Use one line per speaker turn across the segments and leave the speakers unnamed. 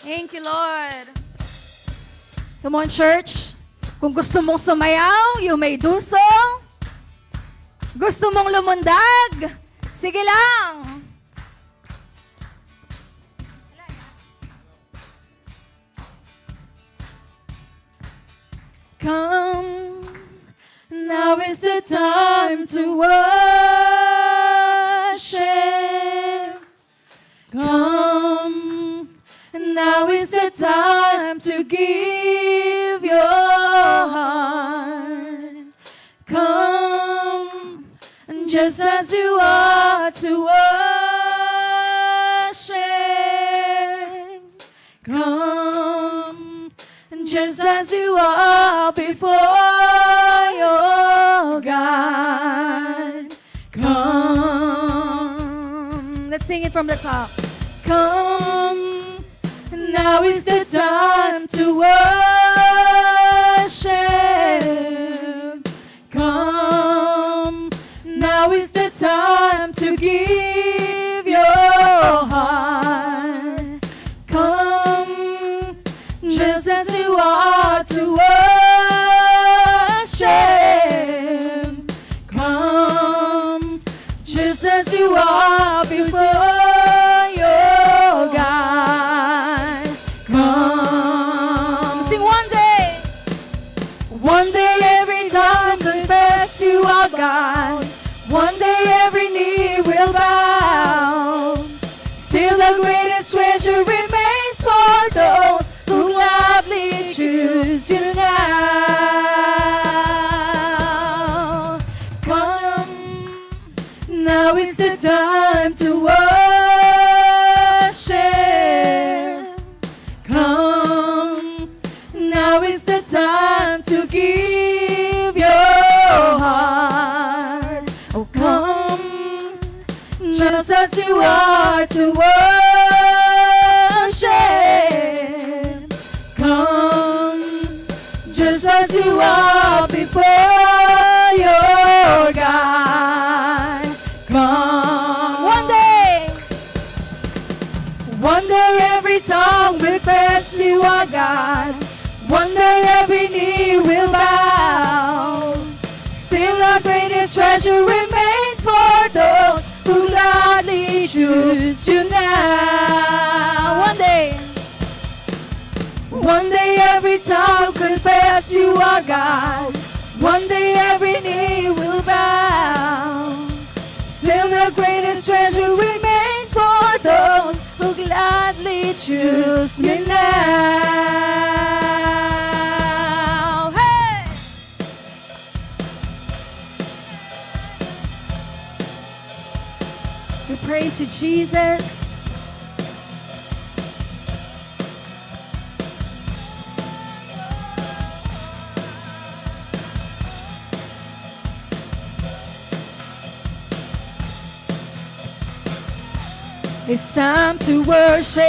Thank you, Lord. Come on, church. Kung gusto mong sumayaw, you may do so. Gusto mong lumundag, sige lang. Come, now is the time to worship. Come, now is the time to give your heart. Come, just as you are to worship. Come, just as you are before your God. Come, let's sing it from the top. Come, now is the time to worship. Come, now is the time to give your heart. Come, just as you are to worship. Come, just as you are before your God. Come, sing one day. One day every tongue confess you are God. One day every knee will bow. Still the greatest treasure remains for those who gladly choose you now. Come, now is the time to worship. Come, now is the time to give your heart. Oh, come, just as you are to worship. Come, just as you are before your God. Come, one day every tongue will confess you are God. One day every knee will bow. Still the greatest treasure remains for those who gladly choose you now. One day every tongue confess you are God. One day every knee will bow. Still the greatest treasure remains for those who gladly choose me now. Hey! We praise you, Jesus. It's time to worship.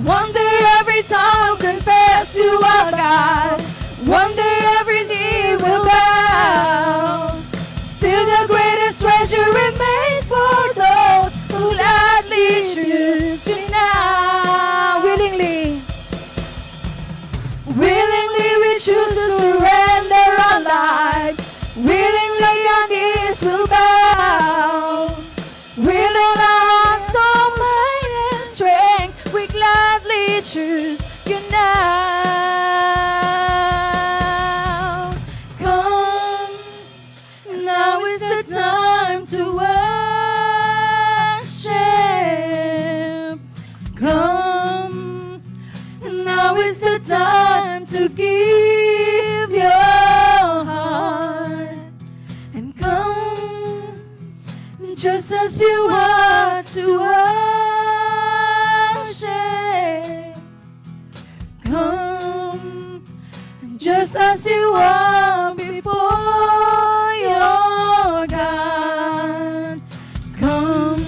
One day every tongue will confess you are God. One day every knee will bow. Still the greatest treasure remains for those who gladly choose you now. Willingly we choose to surrender our lives. Willingly our knees will bow. With all our hearts, soul, mind, and strength, we gladly choose you now. Come, now is the time to worship. Come, now is the time to give your heart. And come, just as you are to worship. Come, just as you are before your God. Come,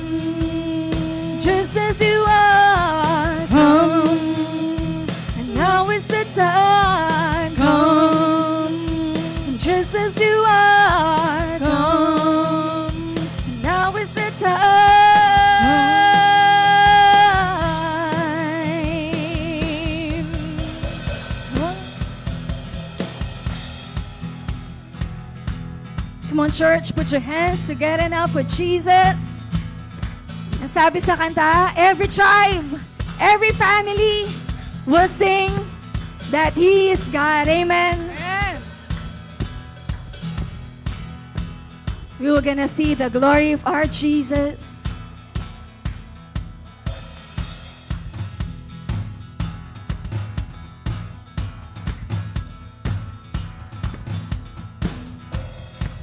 just as you are. Come, and now is the time. Come, just as you are. Come, now is the time. on, church, put your hands together now for Jesus. Ang sabi sa kanta, every tribe, every family will sing that He is God. Amen. We're gonna see the glory of our Jesus.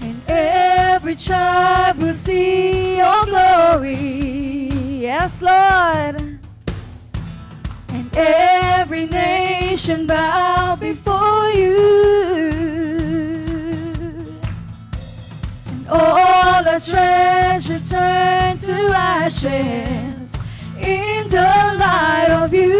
And every tribe will see your glory. Yes, Lord. And every nation bow before you. And all the treasure turn to ashes in the light of you.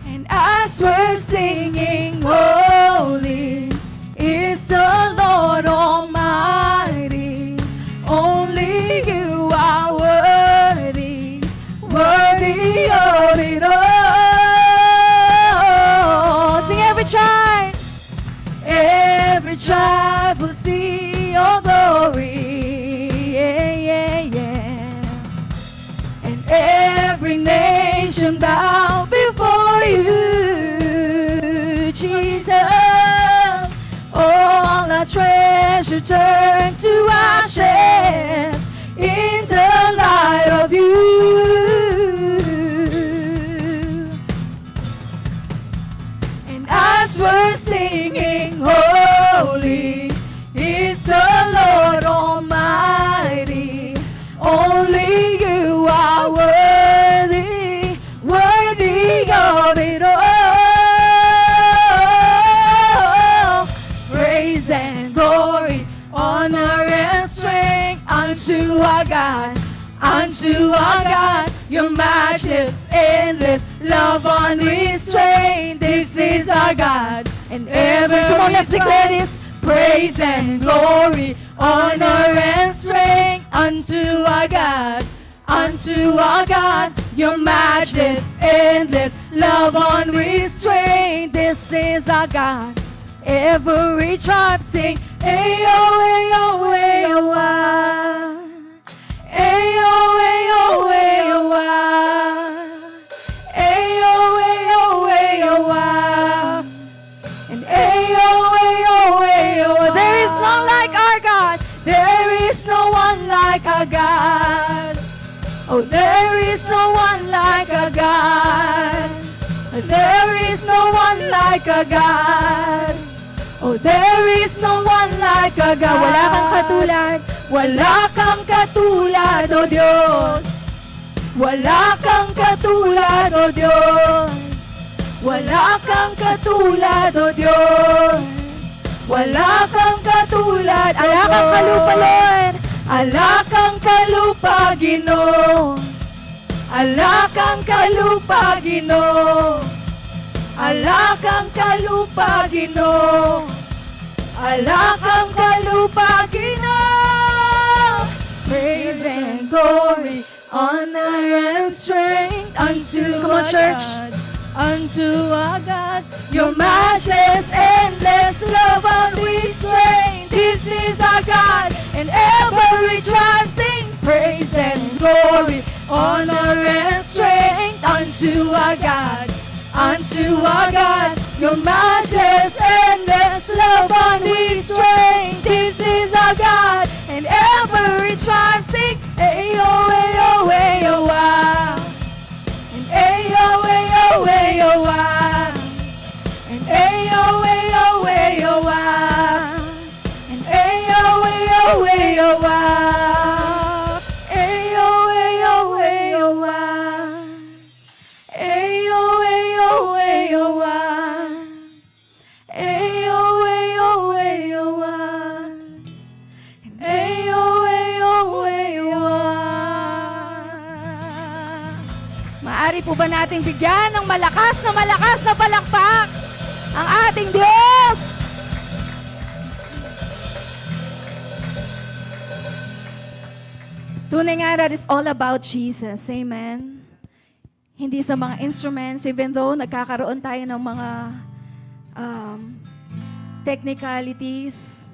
And as we're singing, holy is the Lord Almighty. Only you are worthy, worthy of it all. Sing every tribe will see your glory. Yeah, yeah, yeah. And every nation bow before you, Jesus. All our treasure turn to ashes in the light of you. And as we're singing, holy is the Lord Almighty. Only you are worthy, worthy of it all. Praise and glory, honor and strength unto our God, unto our God. Your matchless, endless love unrestrained. This is our God, and ever. Come on, let's declare this. Praise and glory, honor and strength unto our God, unto our God. Your matchless, endless love unrestrained. This is our God. Every tribe sing, ayo, ayo, ayo, ah. Ayo, ayo, ayo, ah. Ayo, ayo, ayo, ah. And ayo, ayo, ayo, ah. There is none like our God. There is no one like our God. Oh, there is no one like our God. There is no one like our God. Oh, there is no one like our God. Wala kang katulad. Wala kang katulad, oh Diyos. Wala kang katulad, oh Diyos. Wala kang katulad, oh Diyos. Wala kang katulad, ala kang kalupa, Lord. Ala kang kalupa, Ginoo. Ala kang kalupa, Ginoo. Ala kang kalupa, Ginoo. Ala kang kalupa, Ginoo. Praise and glory, honor and strength unto our God, unto our God. Your matchless, endless love unrestrained. This is our God, and every tribe sing praise and glory, honor and strength unto our God, unto our God. Your matchless, endless love unrestrained. This is our God, and every tribe sing ayo, ayo, ayo, ah. And ayo, ayo, ayo, ah. And ayo, ayo, ayo, ah. And ayo, ayo, ayo, ah. Ayo, ayo, ayo, ah. Ayo, ayo, ayo, ah. Ayo, ayo, ayo, ah. And ayo, ayo, ayo, ah. Maaari po ba nating bigyan ng malakas na palakpak ang ating Diyos? Tunay nga, that is all about Jesus. Amen. Hindi sa mga instruments, even though nagkakaroon tayo ng mga um, technicalities.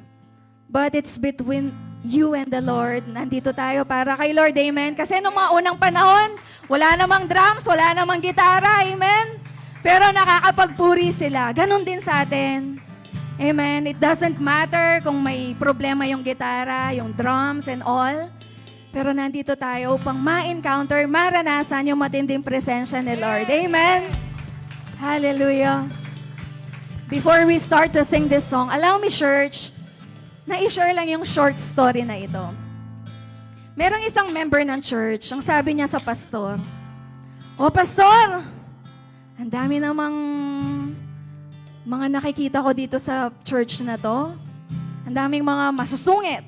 But it's between you and the Lord. Nandito tayo para kay Lord, amen? Kasi nung mga unang panahon, wala namang drums, wala namang gitara, amen? Pero nakakapagpuri sila. Ganon din sa atin. Amen? It doesn't matter kung may problema yung gitara, yung drums and all. Pero nandito tayo upang ma-encounter, maranasan yung matinding presensya ni Lord. Amen? Hallelujah. Before we start to sing this song, allow me, church, na i-share lang yung short story na ito. Merong isang member ng church, ang sabi niya sa pastor, "O pastor, ang dami namang mga nakikita ko dito sa church na to. Ang daming mga masusungit.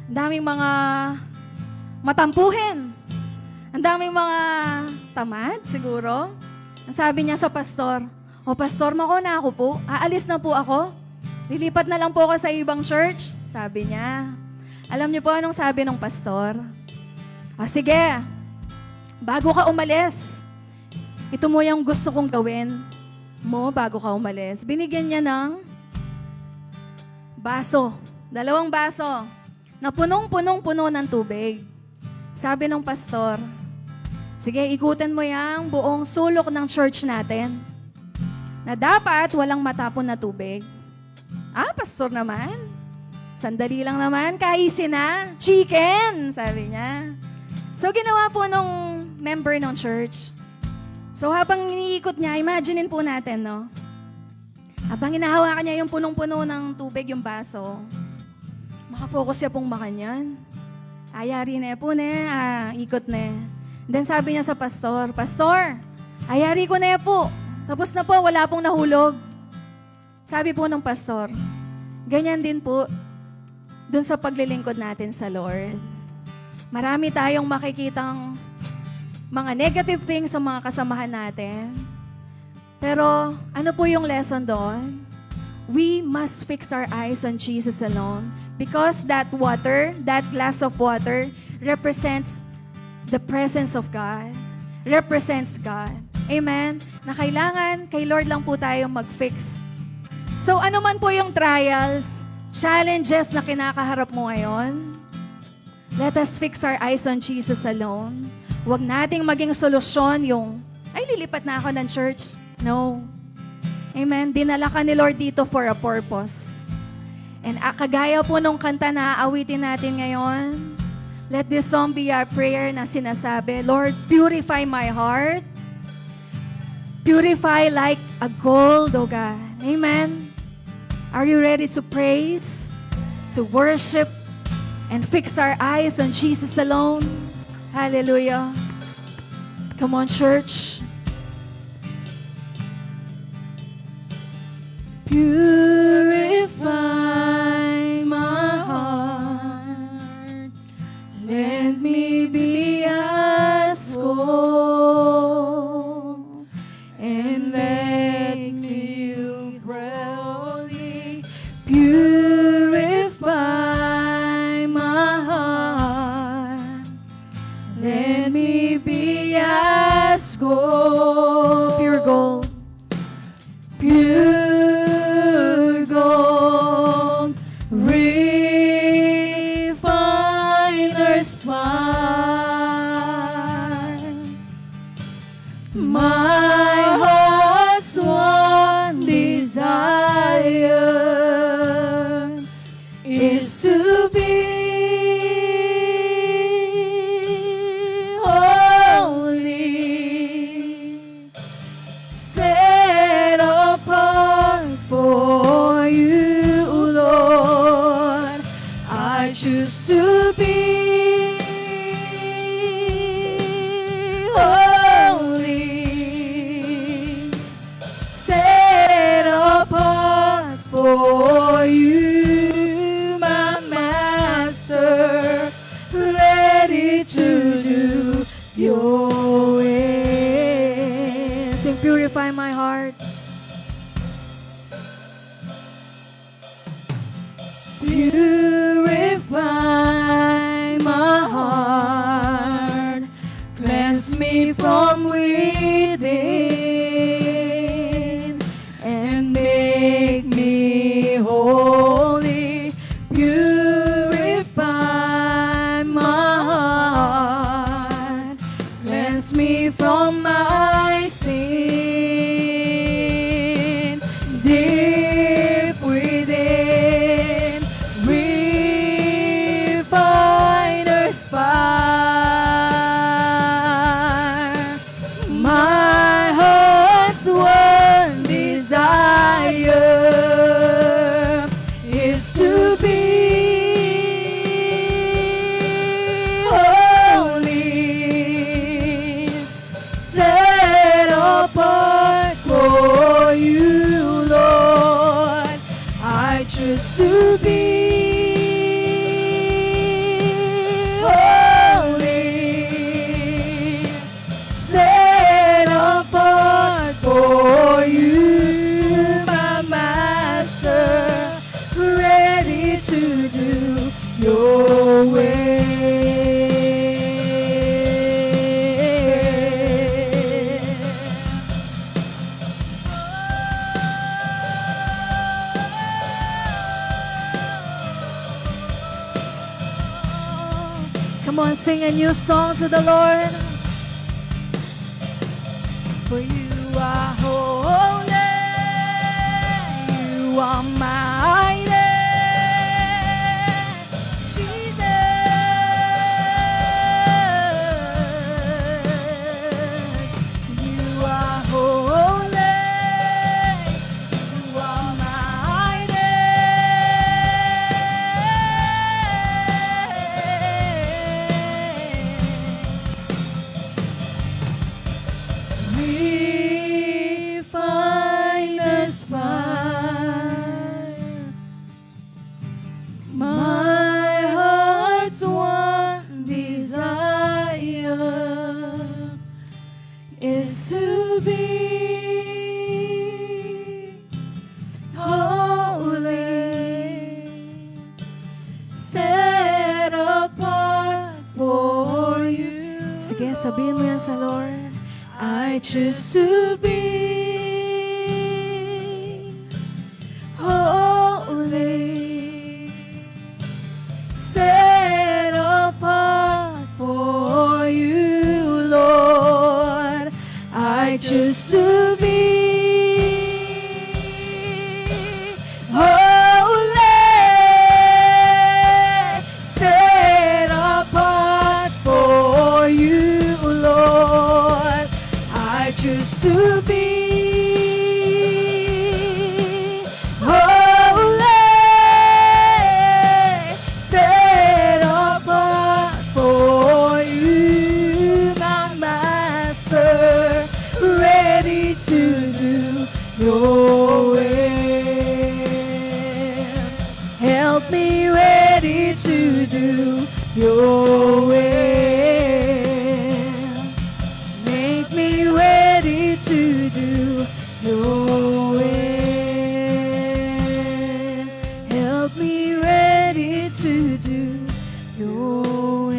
Ang daming mga matampuhin. Ang daming mga tamad, siguro." Ang sabi niya sa pastor, "O pastor, mauna ako po. Aalis na po ako. Lilipat na lang po ako sa ibang church." Sabi niya. Alam niyo po anong sabi ng pastor? "O sige, bago ka umalis, ito mo yung gusto kong gawin mo bago ka umalis." Binigyan niya ng baso. 2 baso na punong-punong-puno ng tubig. Sabi ng pastor, "Sige, ikutin mo yung buong sulok ng church natin na dapat walang matapon na tubig." "Ah, pastor naman, sandali lang naman, kaisi na. Chicken," sabi niya. So, ginawa po nung member ng church. So, habang iniikot niya, imaginein po natin, no? Habang hinahawakan niya yung punong-puno ng tubig, yung baso, makafocus siya pong makanyan. Ayari na po na, ikot na. Then sabi niya sa pastor, "Pastor, ayari ko na po. Tapos na po, wala pong nahulog." Sabi po ng pastor, ganyan din po dun sa paglilingkod natin sa Lord. Marami tayong makikitang mga negative things sa mga kasamahan natin. Pero ano po yung lesson doon? We must fix our eyes on Jesus alone because that water, that glass of water, represents the presence of God. Represents God. Amen? Na kailangan, kay Lord lang po tayo mag-fix. So ano man po yung trials, challenges na kinakaharap mo ngayon, let us fix our eyes on Jesus alone. Huwag nating maging solusyon yung, "Ay, lilipat na ako ng church." No. Amen? Dinala ka ni Lord dito for a purpose. And kagaya po nung kanta na aawitin natin ngayon, let this song be our prayer na sinasabi, "Lord, purify my heart. Purify like a gold, O God." Amen? Are you ready to praise, to worship, and fix our eyes on Jesus alone? Hallelujah. Come on, church. Purify my heart. Let me be as gold, and let me proudly purify my heart. Let me be as gold, pure gold, pure gold, refiner's fine. My heart's one desire is to be holy, set apart for you, Lord. I choose to be holy, set apart for you, my Master, ready to do your will. Sing, "Purify my heart." Purify Come on, sing a new song to the Lord. For you are holy, you are mighty, Jesus. You are holy, you are mighty. Refiner's fire, my heart's one desire is to be holy, set apart for you. Sige, sabihin mo yan sa Lord. I choose to be holy, set apart for you, Lord. I choose to be holy, set apart for you, Lord. I choose to be holy, set apart for you, my Master, ready to do your will. Help me ready to do your will. Make me ready to do your will. Help me ready to do your will.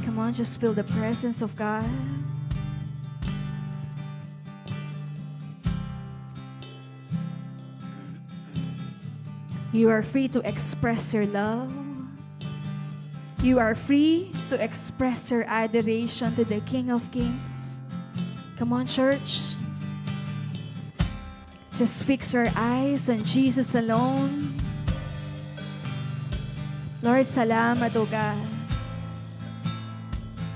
Come on, just feel the presence of God. You are free to express your love. You are free to express your adoration to the King of Kings. Come on, church. Just fix your eyes on Jesus alone. Lord, salamat, O God.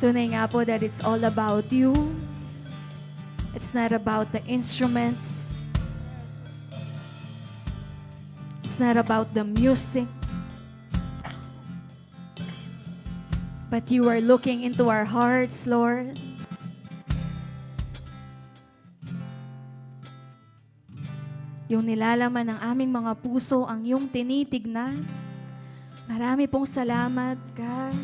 Tunay nga po that it's all about you. It's not about the instruments. It's not about the music. But you are looking into our hearts, Lord. Yung nilalaman ng aming mga puso ang iyong tinitignan. Marami pong salamat, God.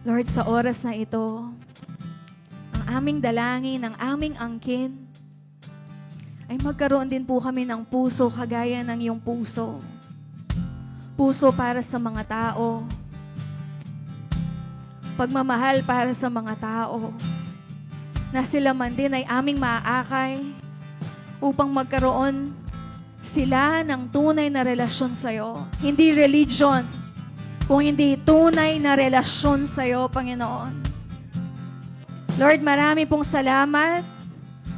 Lord, sa oras na ito, ang aming dalangin, ang aming angkin, ay magkaroon din po kami ng puso kagaya ng iyong puso. Puso para sa mga tao. Pagmamahal para sa mga tao. Na sila man din ay aming maaakay upang magkaroon sila ng tunay na relasyon sa iyo. Hindi religion, kung hindi tunay na relasyon sa iyo, Panginoon. Lord, marami pong salamat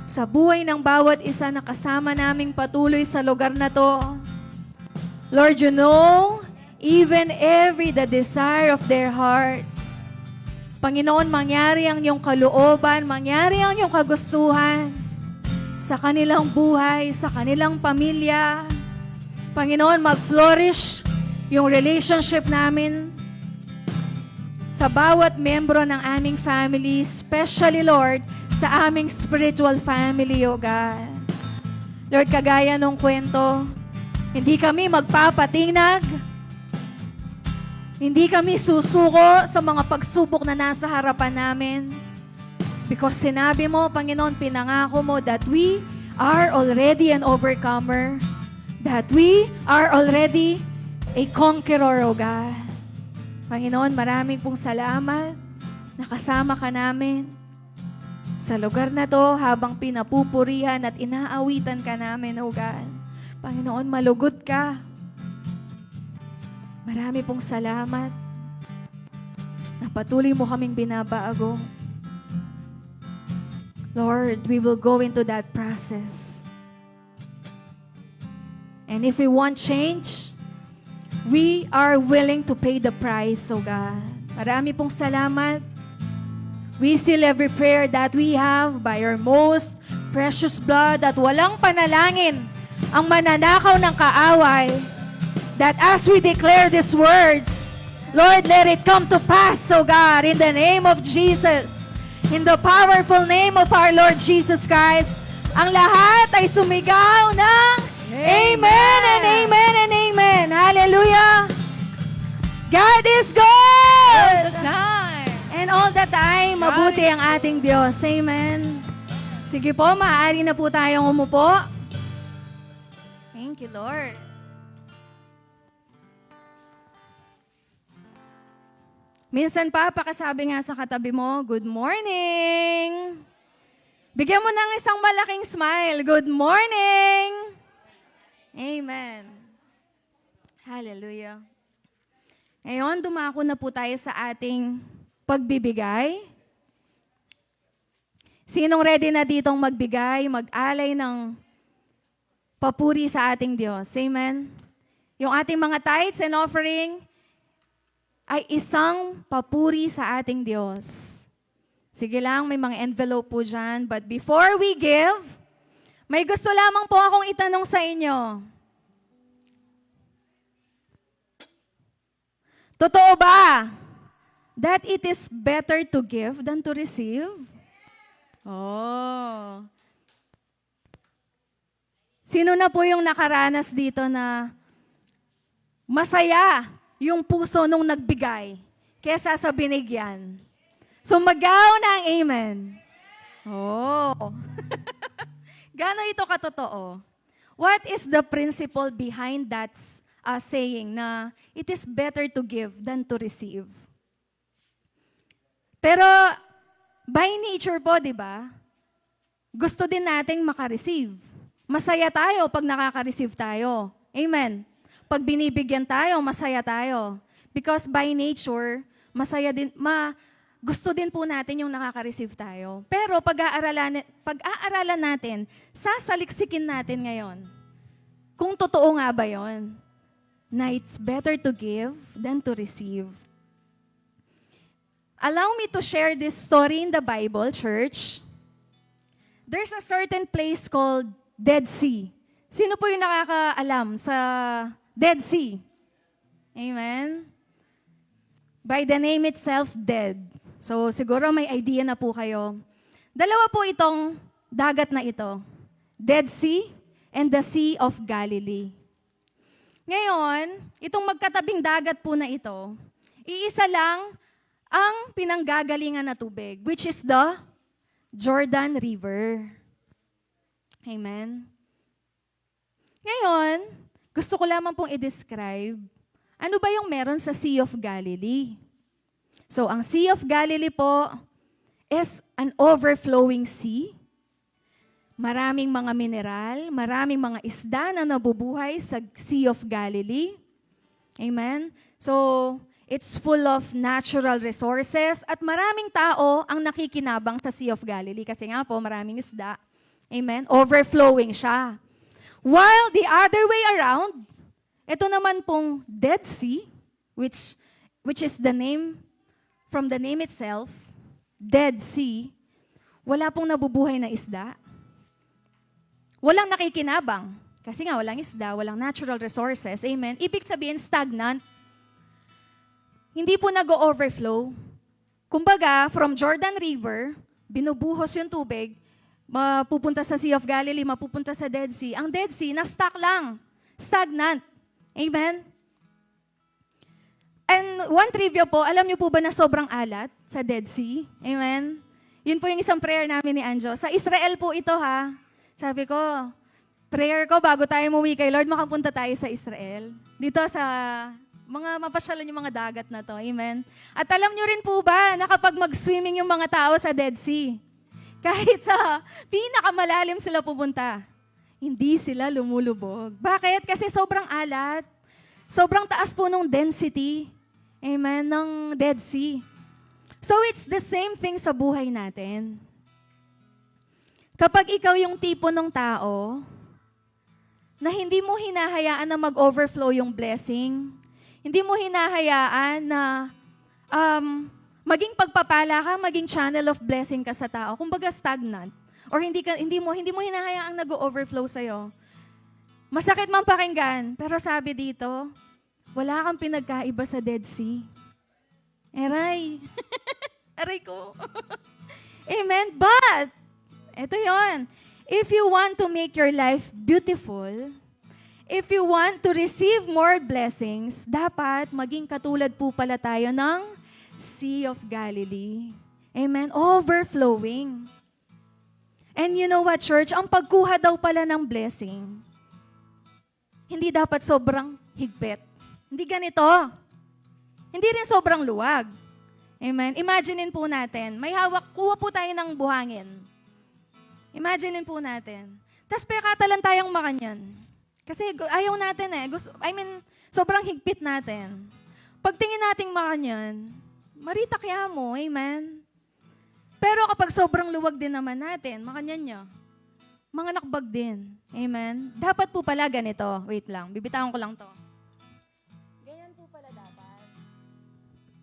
sa buhay ng bawat isa na kasama naming patuloy sa lugar na to. Lord, you know, even the desire of their hearts. Panginoon, mangyari ang iyong kalooban, mangyari ang iyong kagustuhan sa kanilang buhay, sa kanilang pamilya. Panginoon, mag-flourish yung relationship namin sa bawat membro ng aming family, especially, Lord, sa aming spiritual family, O God. Lord, kagaya nung kwento, hindi kami magpapatinag, hindi kami susuko sa mga pagsubok na nasa harapan namin. Because sinabi mo, Panginoon, pinangako mo that we are already an overcomer that we are already a conqueror, O God. Panginoon, maraming pong salamat. Nakasama ka namin sa lugar na to habang pinapupurihan at inaawitan ka namin, O God. Panginoon, malugod ka. Marami pong salamat na patuloy mo kaming binabago. Lord, we will go into that process. And if we want change, we are willing to pay the price, O God. Marami pong salamat. We seal every prayer that we have by your most precious blood at walang panalangin ang mananakaw ng kaaway. That as we declare these words, Lord, let it come to pass, O God, in the name of Jesus. In the powerful name of our Lord Jesus Christ, ang lahat ay sumigaw ng Amen and Amen and Amen. Hallelujah. God is good.
All the time.
And all the time, mabuti ang ating Diyos. Amen. Sige po, maaari na po tayong umupo. Thank you, Lord. Minsan pa, pakasabi nga sa katabi mo, good morning. Bigyan mo ng isang malaking smile. Good morning. Amen. Hallelujah. Ngayon, dumako na po tayo sa ating pagbibigay. Sinong ready na ditong magbigay, mag-alay ng papuri sa ating Diyos? Amen. Yung ating mga tithes and offering ay isang papuri sa ating Diyos. Sige lang, may mga envelope po dyan. But before we give, may gusto lamang po akong itanong sa inyo. Totoo ba that it is better to give than to receive? Oh. Sino na po yung nakaranas dito na masaya yung puso nung nagbigay kesa sa binigyan? Sumagaw ng amen. Oh. Gano'n ito katotoo? What is the principle behind that saying na it is better to give than to receive? Pero by nature po, di ba? Gusto din nating makareceive. Masaya tayo pag nakaka-receive tayo. Amen. Pag binibigyan tayo, masaya tayo. Because by nature, masaya din, gusto din po natin yung nakaka-receive tayo. Pero pag-aaralan natin, sasaliksikin natin ngayon. Kung totoo nga ba yon, na it's better to give than to receive. Allow me to share this story in the Bible, church. There's a certain place called Dead Sea. Sino po yung nakakaalam sa Dead Sea? Amen? By the name itself, dead. So siguro may idea na po kayo. Dalawa po itong dagat na ito. Dead Sea and the Sea of Galilee. Ngayon, itong magkatabing dagat po na ito, iisa lang ang pinanggagalingan na tubig, which is the Jordan River. Amen? Ngayon, gusto ko lamang pong i-describe ano ba yung meron sa Sea of Galilee. So, ang Sea of Galilee po is an overflowing sea. Maraming mga mineral, maraming mga isda na nabubuhay sa Sea of Galilee. Amen? So, it's full of natural resources at maraming tao ang nakikinabang sa Sea of Galilee kasi nga po maraming isda. Amen? Overflowing siya. While the other way around, ito naman pong Dead Sea, which is the name, from the name itself, Dead Sea, wala pong nabubuhay na isda. Walang nakikinabang. Kasi nga walang isda, walang natural resources. Amen? Ibig sabihin, stagnant. Hindi po nag-overflow. Kumbaga, from Jordan River, binubuhos yung tubig, mapupunta sa Sea of Galilee, mapupunta sa Dead Sea. Ang Dead Sea, na-stuck lang. Stagnant. Amen? And one trivia po, alam niyo po ba na sobrang alat sa Dead Sea? Amen? Yun po yung isang prayer namin ni Anjo. Sa Israel po ito ha. Sabi ko, prayer ko bago tayo umuwi kay Lord, makapunta tayo sa Israel. Dito sa mga mapasyalan yung mga dagat na to. Amen? At alam nyo rin po ba na kapag mag-swimming yung mga tao sa Dead Sea, kahit sa pinakamalalim sila pupunta, hindi sila lumulubog. Bakit? Kasi sobrang alat. Sobrang taas po nung density. Amen? Ng Dead Sea. So it's the same thing sa buhay natin. Kapag ikaw yung tipo ng tao na hindi mo hinahayaan na mag-overflow yung blessing, hindi mo hinahayaan na maging pagpapala ka, maging channel of blessing ka sa tao, kumbaga stagnant, or hindi mo hinahayaang nag-overflow sa'yo. Masakit man pakinggan, pero sabi dito, wala kang pinagkaiba sa Dead Sea. Aray. Aray ko. Amen. But, eto yon. If you want to make your life beautiful, if you want to receive more blessings, dapat maging katulad po pala tayo ng Sea of Galilee. Amen. Overflowing. And you know what, church? Ang pagkuha daw pala ng blessing, hindi dapat sobrang higpit. Hindi ganito. Hindi rin sobrang luwag. Amen. Imaginein po natin, may hawak, kuha po tayo ng buhangin. Imaginein po natin. Tapos pekatalan tayong makanyan. Kasi ayaw natin sobrang higpit natin. Pagtingin nating makanyan, maritakya mo, amen. Pero kapag sobrang luwag din naman natin, makanyan nyo, mga nakbag din, amen. Dapat po pala ganito, wait lang, bibitawan ko lang to. Ganyan po pala dapat.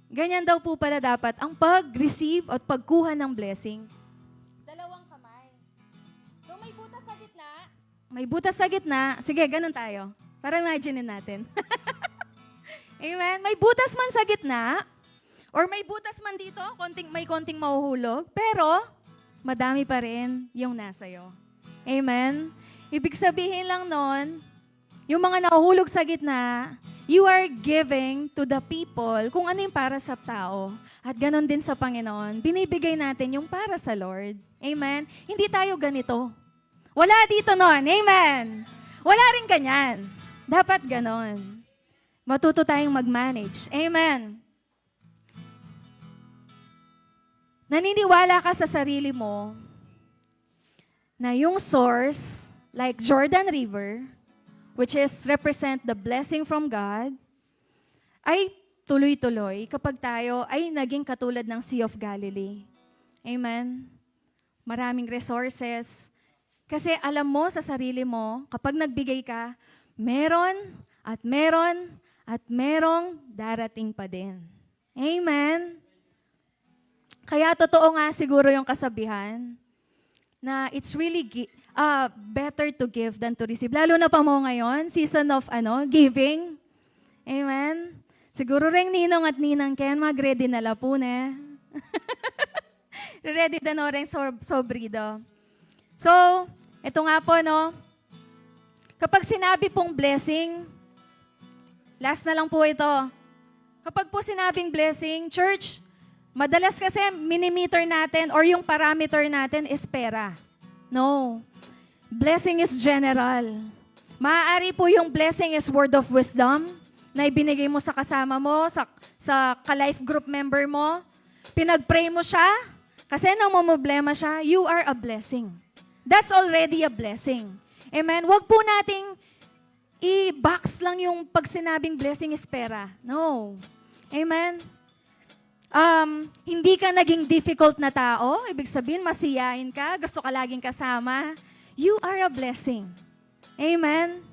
Ganyan daw po pala dapat ang pag-receive at pagkuha ng blessing. Dalawang kamay. So may butas sa gitna. May butas sa gitna. Sige, ganun tayo. Para imaginein natin. Amen? May butas man sa gitna, or may butas man dito, may konting mahuhulog, pero madami pa rin yung nasa'yo. Amen? Ibig sabihin lang nun, yung mga nahuhulog sa gitna, you are giving to the people kung ano yung para sa tao. At ganon din sa Panginoon, binibigay natin yung para sa Lord. Amen? Hindi tayo ganito. Wala dito nun. Amen? Wala rin ganyan. Dapat ganon. Matuto tayong mag-manage. Amen? Naniniwala ka sa sarili mo na yung source, like Jordan River, which is represent the blessing from God, ay tuloy-tuloy kapag tayo ay naging katulad ng Sea of Galilee. Amen? Maraming resources. Kasi alam mo sa sarili mo, kapag nagbigay ka, meron at meron at merong darating pa din. Amen? Kaya totoo nga siguro yung kasabihan na it's really better to give than to receive. Lalo na pa mo ngayon, season of giving. Amen? Siguro rin Ninong at Ninang Ken, mag-ready na la po na. Ready na no rin sobrido. So, ito nga po, no? Kapag sinabi pong blessing, last na lang po ito. Kapag po sinabing blessing, church, madalas kasi minimeter natin or yung parameter natin is pera. No. Blessing is general. Maaari po yung blessing is word of wisdom na ibinigay mo sa kasama mo, sa ka-life group member mo. Pinag-pray mo siya kasi nang mamblema siya, you are a blessing. That's already a blessing. Amen? Huwag po nating i-box lang yung pag sinabing blessing is pera. No. Amen? Hindi ka naging difficult na tao. Ibig sabihin, masiyain ka, gusto ka laging kasama. You are a blessing. Amen?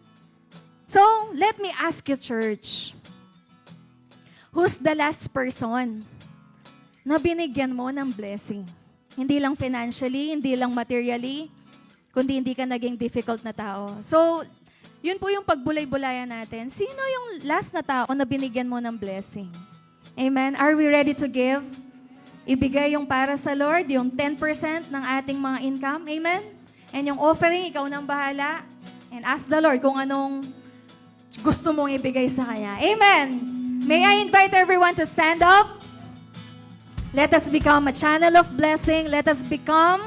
So, let me ask you, church. Who's the last person na binigyan mo ng blessing? Hindi lang financially, hindi lang materially, kundi hindi ka naging difficult na tao. So, yun po yung pagbulay-bulayan natin. Sino yung last na tao na binigyan mo ng blessing? Amen? Are we ready to give? Ibigay yung para sa Lord, yung 10% ng ating mga income. Amen? And yung offering, ikaw nang bahala. And ask the Lord kung anong gusto mong ibigay sa Kanya. Amen? May I invite everyone to stand up? Let us become a channel of blessing. Let us become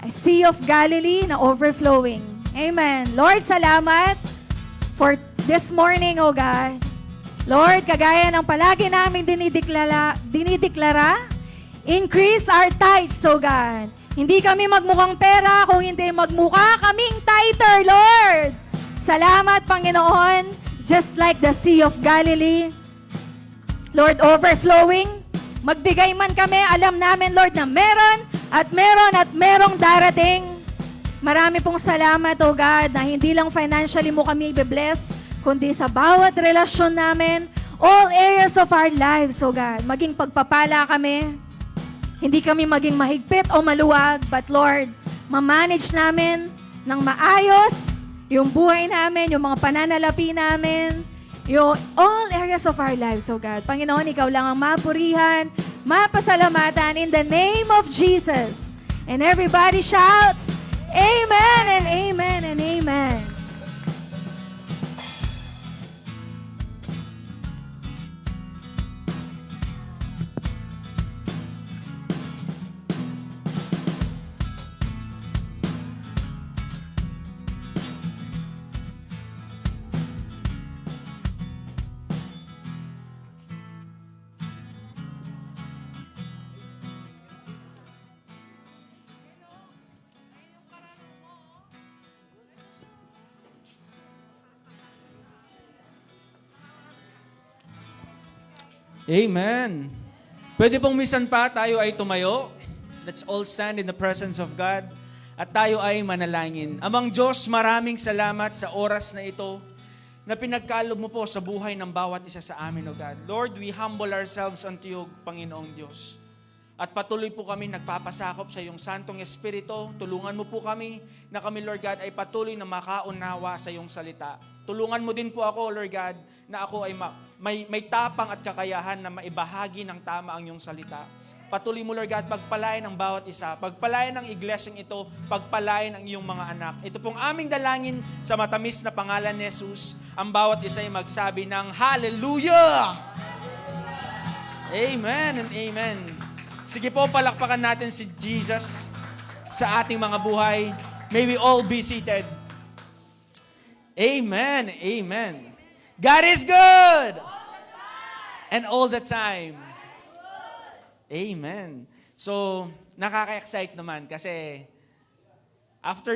a Sea of Galilee na overflowing. Amen. Lord, salamat for this morning, O God. Lord, kagaya ng palagi namin dinideklara, increase our tithes, O God. Hindi kami magmukhang pera, kung hindi magmukha kaming tither, Lord. Salamat, Panginoon, just like the Sea of Galilee. Lord, overflowing, magbigay man kami, alam namin, Lord, na meron at merong darating. Marami pong salamat, O God, na hindi lang financially mo kami i-bless, kundi sa bawat relasyon namin, all areas of our lives, O God. Maging pagpapala kami. Hindi kami maging mahigpit o maluwag, but Lord, ma-manage namin ng maayos yung buhay namin, yung mga pananalapi namin, yung all areas of our lives, O God. Panginoon, Ikaw lang ang mapurihan, mapasalamatan in the name of Jesus. And everybody shouts, Amen and Amen and Amen.
Amen. Pwede pong minsan pa tayo ay tumayo. Let's all stand in the presence of God. At tayo ay manalangin. Amang Diyos, maraming salamat sa oras na ito na pinagkaloob mo po sa buhay ng bawat isa sa amin, O God. Lord, we humble ourselves unto you, Panginoong Diyos. At patuloy po kami nagpapasakop sa iyong Santong Espiritu. Tulungan mo po kami na kami, Lord God, ay patuloy na makaunawa sa iyong salita. Tulungan mo din po ako, Lord God, na ako ay may tapang at kakayahan na maibahagi ng tama ang iyong salita. Patuloy mo, Lord God, pagpalain ang bawat isa. Pagpalain ang iglesyang ito. Pagpalain ang iyong mga anak. Ito pong aming dalangin sa matamis na pangalan ni Jesus. Ang bawat isa ay magsabi ng Hallelujah! Amen and Amen. Sige po, palakpakan natin si Jesus sa ating mga buhay. May we all be seated. Amen. Amen. God is good. And all the time. Amen. So, nakaka-excite naman kasi after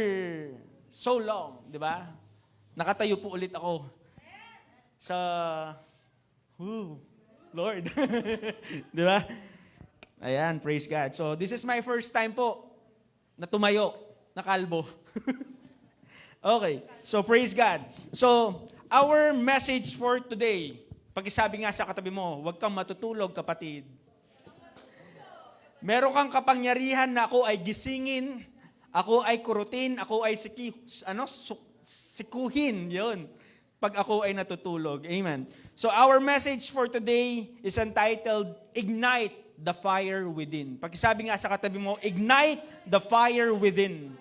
so long, di ba? Nakatayo po ulit ako sa Lord. Di ba? Ayan, praise God. So, this is my first time po na tumayo, na kalbo. Okay, so praise God. So, our message for today, pakisabi nga sa katabi mo, huwag kang matutulog, kapatid. Meron kang kapangyarihan na ako ay gisingin, ako ay kurutin, ako ay sikuhin, yun. Pag ako ay natutulog. Amen. So, our message for today is entitled, Ignite the Fire Within. Pakisabi nga sa katabi mo, Ignite the Fire Within.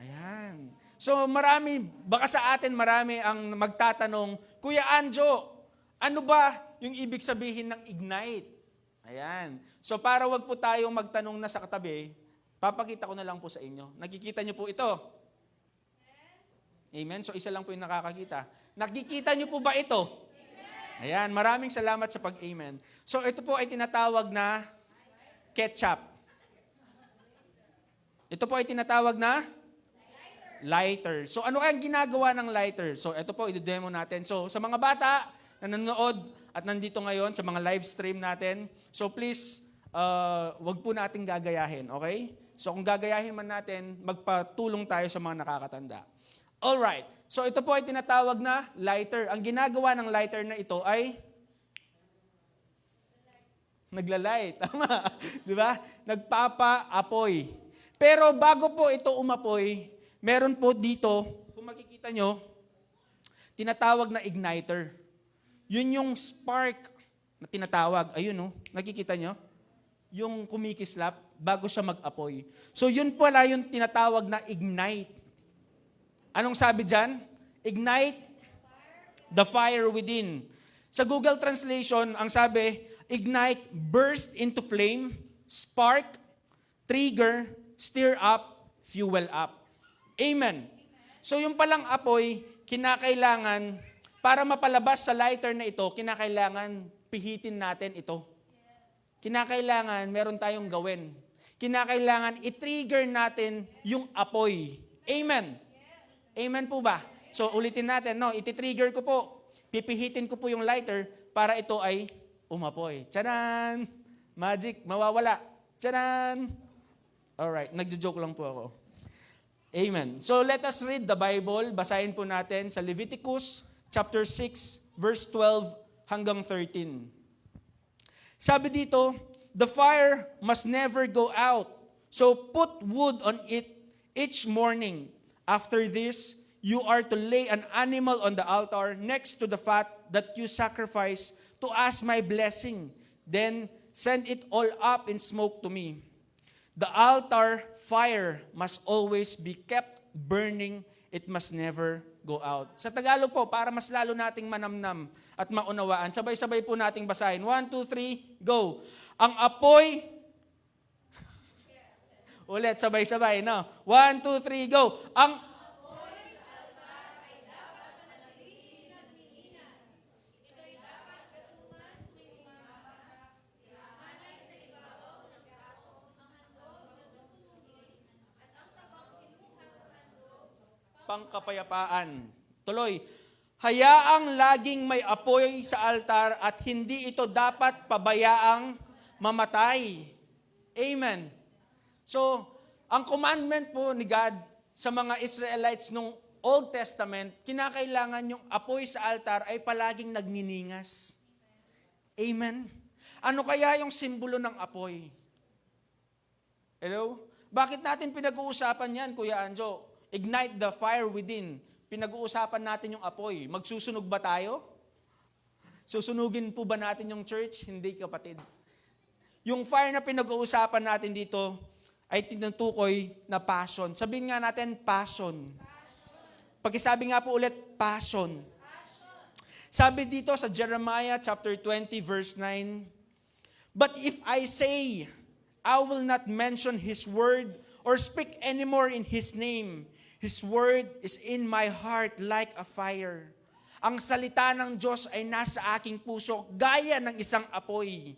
Ayan. So baka sa atin marami ang magtatanong, Kuya Anjo, ano ba yung ibig sabihin ng ignite? Ayan. So para wag po tayong magtanong na sa katabi, papakita ko na lang po sa inyo. Nakikita niyo po ito? Amen. So isa lang po yung nakakakita. Nakikita niyo po ba ito? Ayan, maraming salamat sa pag-amen. So ito po ay tinatawag na ketchup. Ito po ay tinatawag na lighter. So ano kayang ginagawa ng lighter? So ito po, i-demo natin. So sa mga bata na nanonood at nandito ngayon sa mga live stream natin, so please, wag po nating gagayahin, okay? So kung gagayahin man natin, magpatulong tayo sa mga nakakatanda. Alright. So ito po ay tinatawag na lighter. Ang ginagawa ng lighter na ito ay naglalight. Tama. Di ba? Nagpapa-apoy. Pero bago po ito umapoy, meron po dito, kung makikita nyo, tinatawag na igniter. Yun yung spark na tinatawag. Ayun, no? Nakikita nyo? Yung kumikislap bago siya mag-apoy. So yun pala yung tinatawag na ignite. Anong sabi dyan? Ignite the fire within. Sa Google Translation, ang sabi, ignite, burst into flame, spark, trigger, stir up, fuel up. Amen. So yung palang apoy, kinakailangan, para mapalabas sa lighter na ito, kinakailangan pihitin natin ito. Kinakailangan meron tayong gawin. Kinakailangan i-trigger natin yung apoy. Amen. Amen po ba? So ulitin natin, no? Iti-trigger ko po. Pipihitin ko po yung lighter para ito ay umapoy. Tcharan! Magic, mawawala. Tcharan! Alright, nagjo-joke lang po ako. Amen. So let us read the Bible. Basahin po natin sa Leviticus chapter 6, verse 12 hanggang 13. Sabi dito, the fire must never go out. So put wood on it each morning. After this, you are to lay an animal on the altar next to the fat that you sacrifice to ask my blessing. Then send it all up in smoke to me. The altar fire must always be kept burning. It must never go out. Sa Tagalog po, para mas lalo nating manamnam at maunawaan, sabay-sabay po nating basahin. 1, 2, 3, go. Ang apoy, ulit, sabay-sabay, no? 1, 2, 3, go. Ang apoy sa altar ay dapat manatilihin at ninihinas. Ito'y dapat gatungan tuwing umaga. Ihahanay sa ibabaw ng dako ang handog na susunugin at ang tabang kinuha sa handog. Pangkapayapaan. Tuloy. Hayaang laging may apoy sa altar at hindi ito dapat pabayaang mamatay. Amen. So, ang commandment po ni God sa mga Israelites nung Old Testament, kinakailangan yung apoy sa altar ay palaging nagniningas. Amen. Ano kaya yung simbolo ng apoy? Hello? Bakit natin pinag-uusapan yan, Kuya Anjo? Ignite the fire within. Pinag-uusapan natin yung apoy. Magsusunog ba tayo? Susunugin po ba natin yung church? Hindi, kapatid. Yung fire na pinag-uusapan natin dito ay tinutukoy na passion. Sabihin nga natin, passion. Pagkisabi nga po ulit, passion. Sabi dito sa Jeremiah chapter 20 verse 9, but if I say, I will not mention His word or speak anymore in His name, His word is in my heart like a fire. Ang salita ng Diyos ay nasa aking puso, gaya ng isang apoy.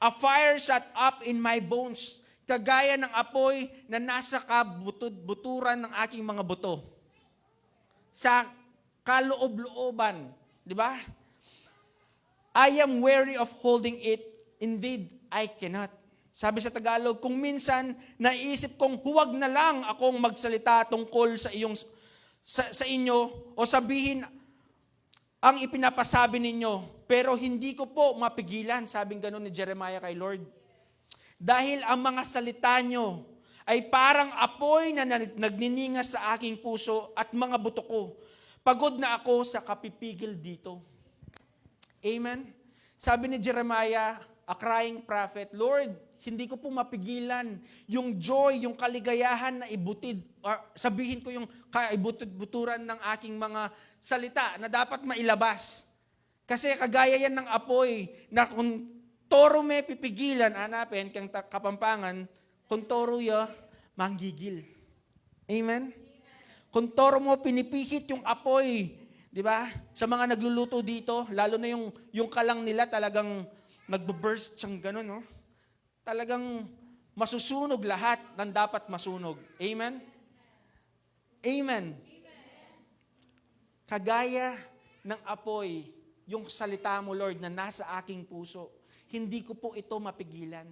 A fire shut up in my bones, kagaya ng apoy na nasa buturan ng aking mga buto. Sa kaloob-looban, di ba? I am weary of holding it, indeed I cannot. Sabi sa Tagalog, kung minsan naisip kong huwag na lang akong magsalita tungkol sa inyo o sabihin ang ipinapasabi ninyo, pero hindi ko po mapigilan, sabing gano'n ni Jeremiah kay Lord. Dahil ang mga salita nyo ay parang apoy na nagniningas sa aking puso at mga buto ko. Pagod na ako sa kapipigil dito. Amen? Sabi ni Jeremiah, a crying prophet, Lord, hindi ko po mapigilan yung joy, yung kaligayahan na ibutid, or sabihin ko yung buturan ng aking mga salita na dapat mailabas. Kasi kagaya yan ng apoy na kung toro may pipigilan, hanapin kang Kapampangan, kung toro ya, manggigil. Amen? Kung toro mo pinipihit yung apoy, di ba? Sa mga nagluluto dito, lalo na yung kalang nila talagang nagbo-burst siyang gano'n, no? Talagang masusunog lahat ng dapat masunog. Amen? Amen. Kagaya ng apoy, yung salita mo, Lord, na nasa aking puso, hindi ko po ito mapigilan.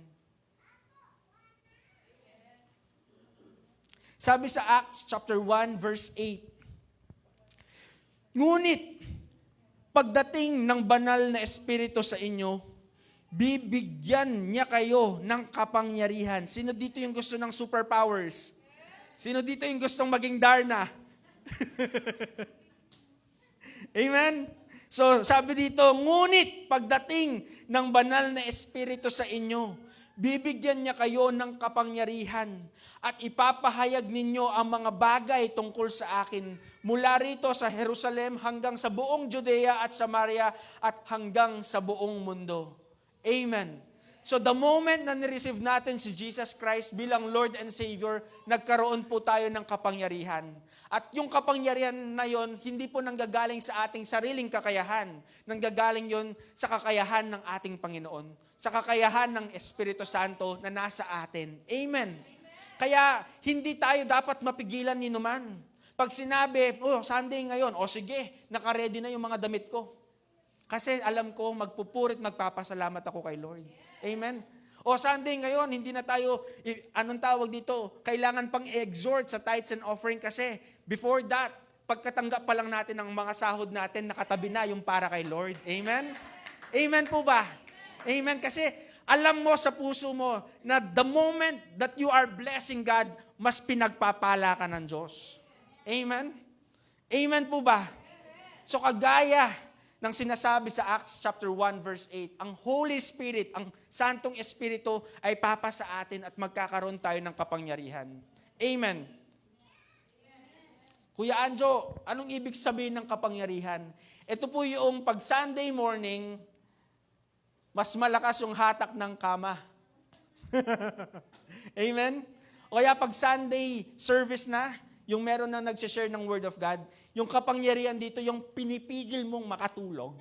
Sabi sa Acts chapter 1, verse 8, ngunit, pagdating ng banal na Espiritu sa inyo, bibigyan niya kayo ng kapangyarihan. Sino dito yung gusto ng superpowers? Sino dito yung gustong maging Darna? Amen? So, sabi dito, ngunit pagdating ng banal na Espiritu sa inyo, bibigyan niya kayo ng kapangyarihan at ipapahayag ninyo ang mga bagay tungkol sa akin mula rito sa Jerusalem hanggang sa buong Judea at Samaria at hanggang sa buong mundo. Amen. So the moment na nireceive natin si Jesus Christ bilang Lord and Savior, nagkaroon po tayo ng kapangyarihan. At yung kapangyarihan na yon, hindi po nanggagaling sa ating sariling kakayahan. Nanggagaling yon sa kakayahan ng ating Panginoon. Sa kakayahan ng Espiritu Santo na nasa atin. Amen. Kaya hindi tayo dapat mapigilan ni numan. Pag sinabi, Sunday ngayon, sige, nakaredy na yung mga damit ko. Kasi alam ko, magpupurit, magpapasalamat ako kay Lord. Amen? Sunday ngayon, hindi na tayo, anong tawag dito? Kailangan pang exhort sa tithes and offering kasi before that, pagkatanggap pa lang natin ng mga sahod natin, nakatabi na yung para kay Lord. Amen? Amen po ba? Amen? Kasi alam mo sa puso mo na the moment that you are blessing God, mas pinagpapala ka ng Diyos. Amen? Amen po ba? So kagaya ng sinasabi sa Acts chapter 1 verse 8, ang Holy Spirit, ang Santong Espiritu ay papa sa atin at magkakaroon tayo ng kapangyarihan. Amen. Kuya Anjo, anong ibig sabihin ng kapangyarihan? Ito po yung pag Sunday morning, mas malakas yung hatak ng kama. Amen? O kaya pag Sunday service na, yung meron na nagsishare ng Word of God, yung kapangyarihan dito, yung pinipigil mong makatulog.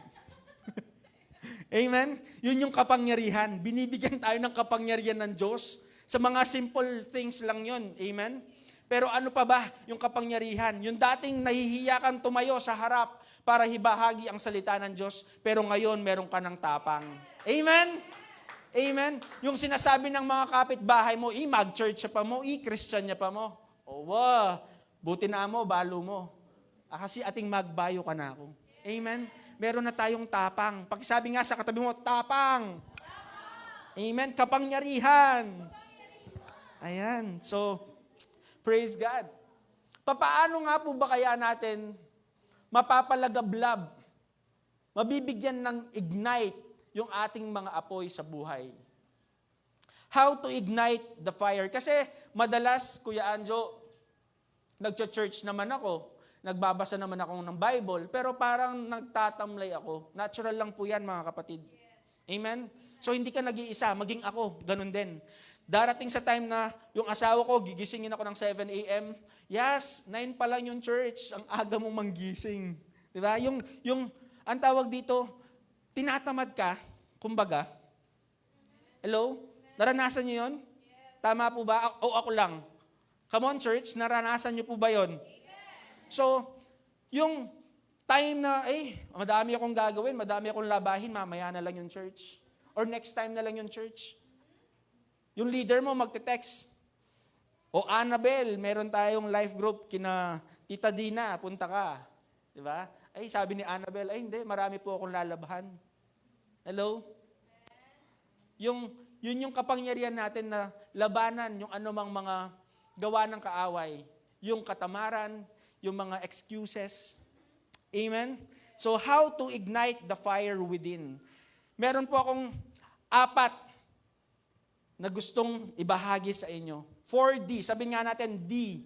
Amen? Yun yung kapangyarihan. Binibigyan tayo ng kapangyarihan ng Diyos. Sa mga simple things lang yun. Amen? Pero ano pa ba yung kapangyarihan? Yung dating nahihiya kang tumayo sa harap para hibahagi ang salita ng Diyos, pero ngayon meron ka ng tapang. Amen? Amen? Yung sinasabi ng mga kapitbahay mo, mag-church pa mo, Christian niya pa mo. Buti na mo, balo mo. Kasi ating magbayo ka na ako. Amen? Meron na tayong tapang. Pakisabi nga sa katabi mo, tapang. Amen? Kapangyarihan. Ayan. So, praise God. Papaano nga po ba kaya natin mapapalagablab, mabibigyan ng ignite yung ating mga apoy sa buhay? How to ignite the fire? Kasi madalas, Kuya Anjo, nagcha-church naman ako, nagbabasa naman ako ng Bible, pero parang nagtatamlay ako. Natural lang po yan, mga kapatid. Amen? So hindi ka nag-iisa, maging ako, ganun din. Darating sa time na yung asawa ko, gigisingin ako ng 7 a.m. Yes, 9 pa lang yung church, ang aga mong manggising. Diba? Ang tawag dito, tinatamad ka, kumbaga. Hello? Naranasan niyo yun? Tama po ba? O ako lang? Come on, church, naranasan niyo po ba yun? So, yung time na, madami akong gagawin, madami akong labahin, mamaya na lang yung church. Or next time na lang yung church. Yung leader mo magte-text. Annabel, meron tayong life group kina Tita Dina, punta ka. Diba? Sabi ni Annabel, hindi, marami po akong lalabahan. Hello? Yun yung kapangyarihan natin na labanan yung anumang mga gawa ng kaaway. Yung katamaran, yung mga excuses. Amen? So, how to ignite the fire within? Meron po akong 4 na gustong ibahagi sa inyo. 4D. Sabihin nga natin, D.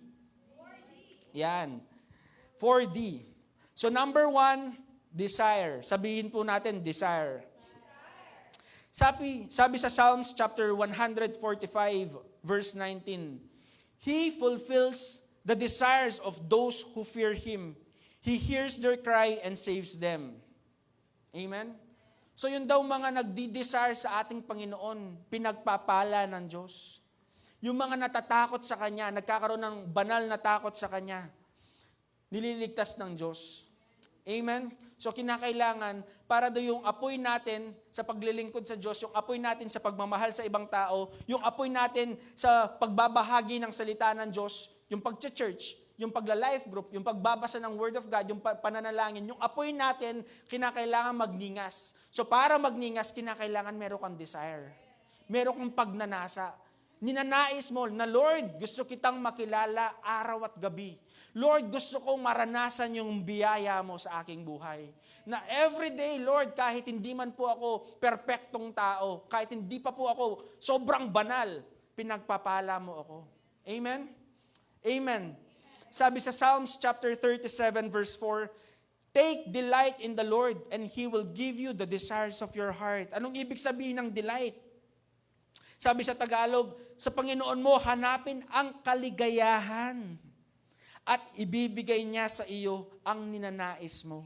4D. Yan. 4D. So, number 1, desire. Sabihin po natin, desire. Sabi sa Psalms chapter 145, verse 19, He fulfills the desires of those who fear Him. He hears their cry and saves them. Amen? So yun daw mga nagdi-desire sa ating Panginoon, pinagpapala ng Diyos. Yung mga natatakot sa Kanya, nagkakaroon ng banal na takot sa Kanya, nililigtas ng Diyos. Amen? So kinakailangan, para do yung apoy natin sa paglilingkod sa Diyos, yung apoy natin sa pagmamahal sa ibang tao, yung apoy natin sa pagbabahagi ng salita ng Diyos, yung pag-church, yung pagla-life group, yung pagbabasa ng Word of God, yung pananalangin, yung apoy natin, kinakailangan magningas. So para magningas, kinakailangan meron kang desire. Meron kang pagnanasa. Ninanais mo na, Lord, gusto kitang makilala araw at gabi. Lord, gusto kong maranasan yung biyaya mo sa aking buhay. Na everyday, Lord, kahit hindi man po ako perpektong tao, kahit hindi pa po ako sobrang banal, pinagpapala mo ako. Amen? Amen. Sabi sa Psalms chapter 37 verse 4, Take delight in the Lord and He will give you the desires of your heart. Anong ibig sabihin ng delight? Sabi sa Tagalog, sa Panginoon mo hanapin ang kaligayahan at ibibigay niya sa iyo ang ninanais mo.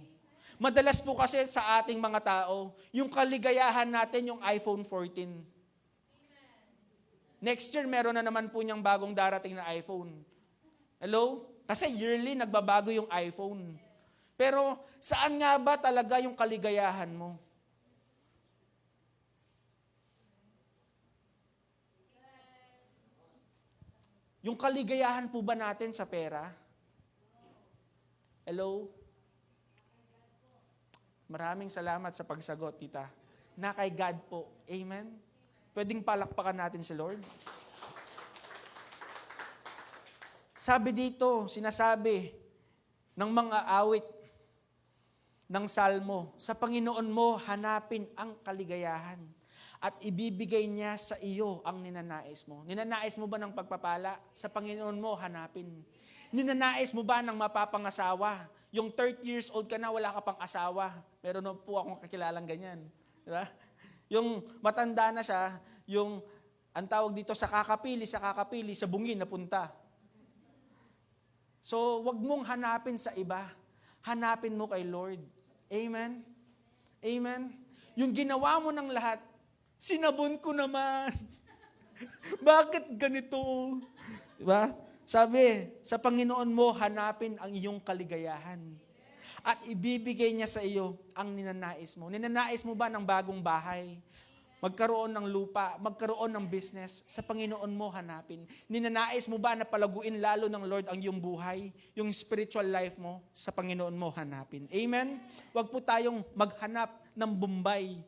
Madalas po kasi sa ating mga tao, yung kaligayahan natin yung iPhone 14. Next year, meron na naman po niyang bagong darating na iPhone. Hello? Kasi yearly, nagbabago yung iPhone. Pero saan nga ba talaga yung kaligayahan mo? Yung kaligayahan po ba natin sa pera? Hello? Maraming salamat sa pagsagot, tita. Na kay God po. Amen? Pwedeng palakpakan natin si Lord? Sabi dito, sinasabi ng mga awit ng salmo, sa Panginoon mo hanapin ang kaligayahan at ibibigay niya sa iyo ang ninanais mo. Ninanais mo ba ng pagpapala? Sa Panginoon mo hanapin. Ninanais mo ba ng mapapangasawa? Yung 30 years old ka na, wala ka pang asawa. Meron na po akong kakilalang ganyan. Diba? Yung matanda na siya, yung ang tawag dito sa kakapili, sa bungin napunta. So, wag mong hanapin sa iba. Hanapin mo kay Lord. Amen? Amen? Yung ginawa mo ng lahat, sinabon ko naman. Bakit ganito? Diba? Sabi, sa Panginoon mo, hanapin ang iyong kaligayahan. At ibibigay niya sa iyo ang ninanais mo. Ninanais mo ba ng bagong bahay? Magkaroon ng lupa, magkaroon ng business, sa Panginoon mo hanapin. Ninanais mo ba na palaguin lalo ng Lord ang iyong buhay, yung spiritual life mo, sa Panginoon mo hanapin. Amen? Huwag po tayong maghanap ng Bombay.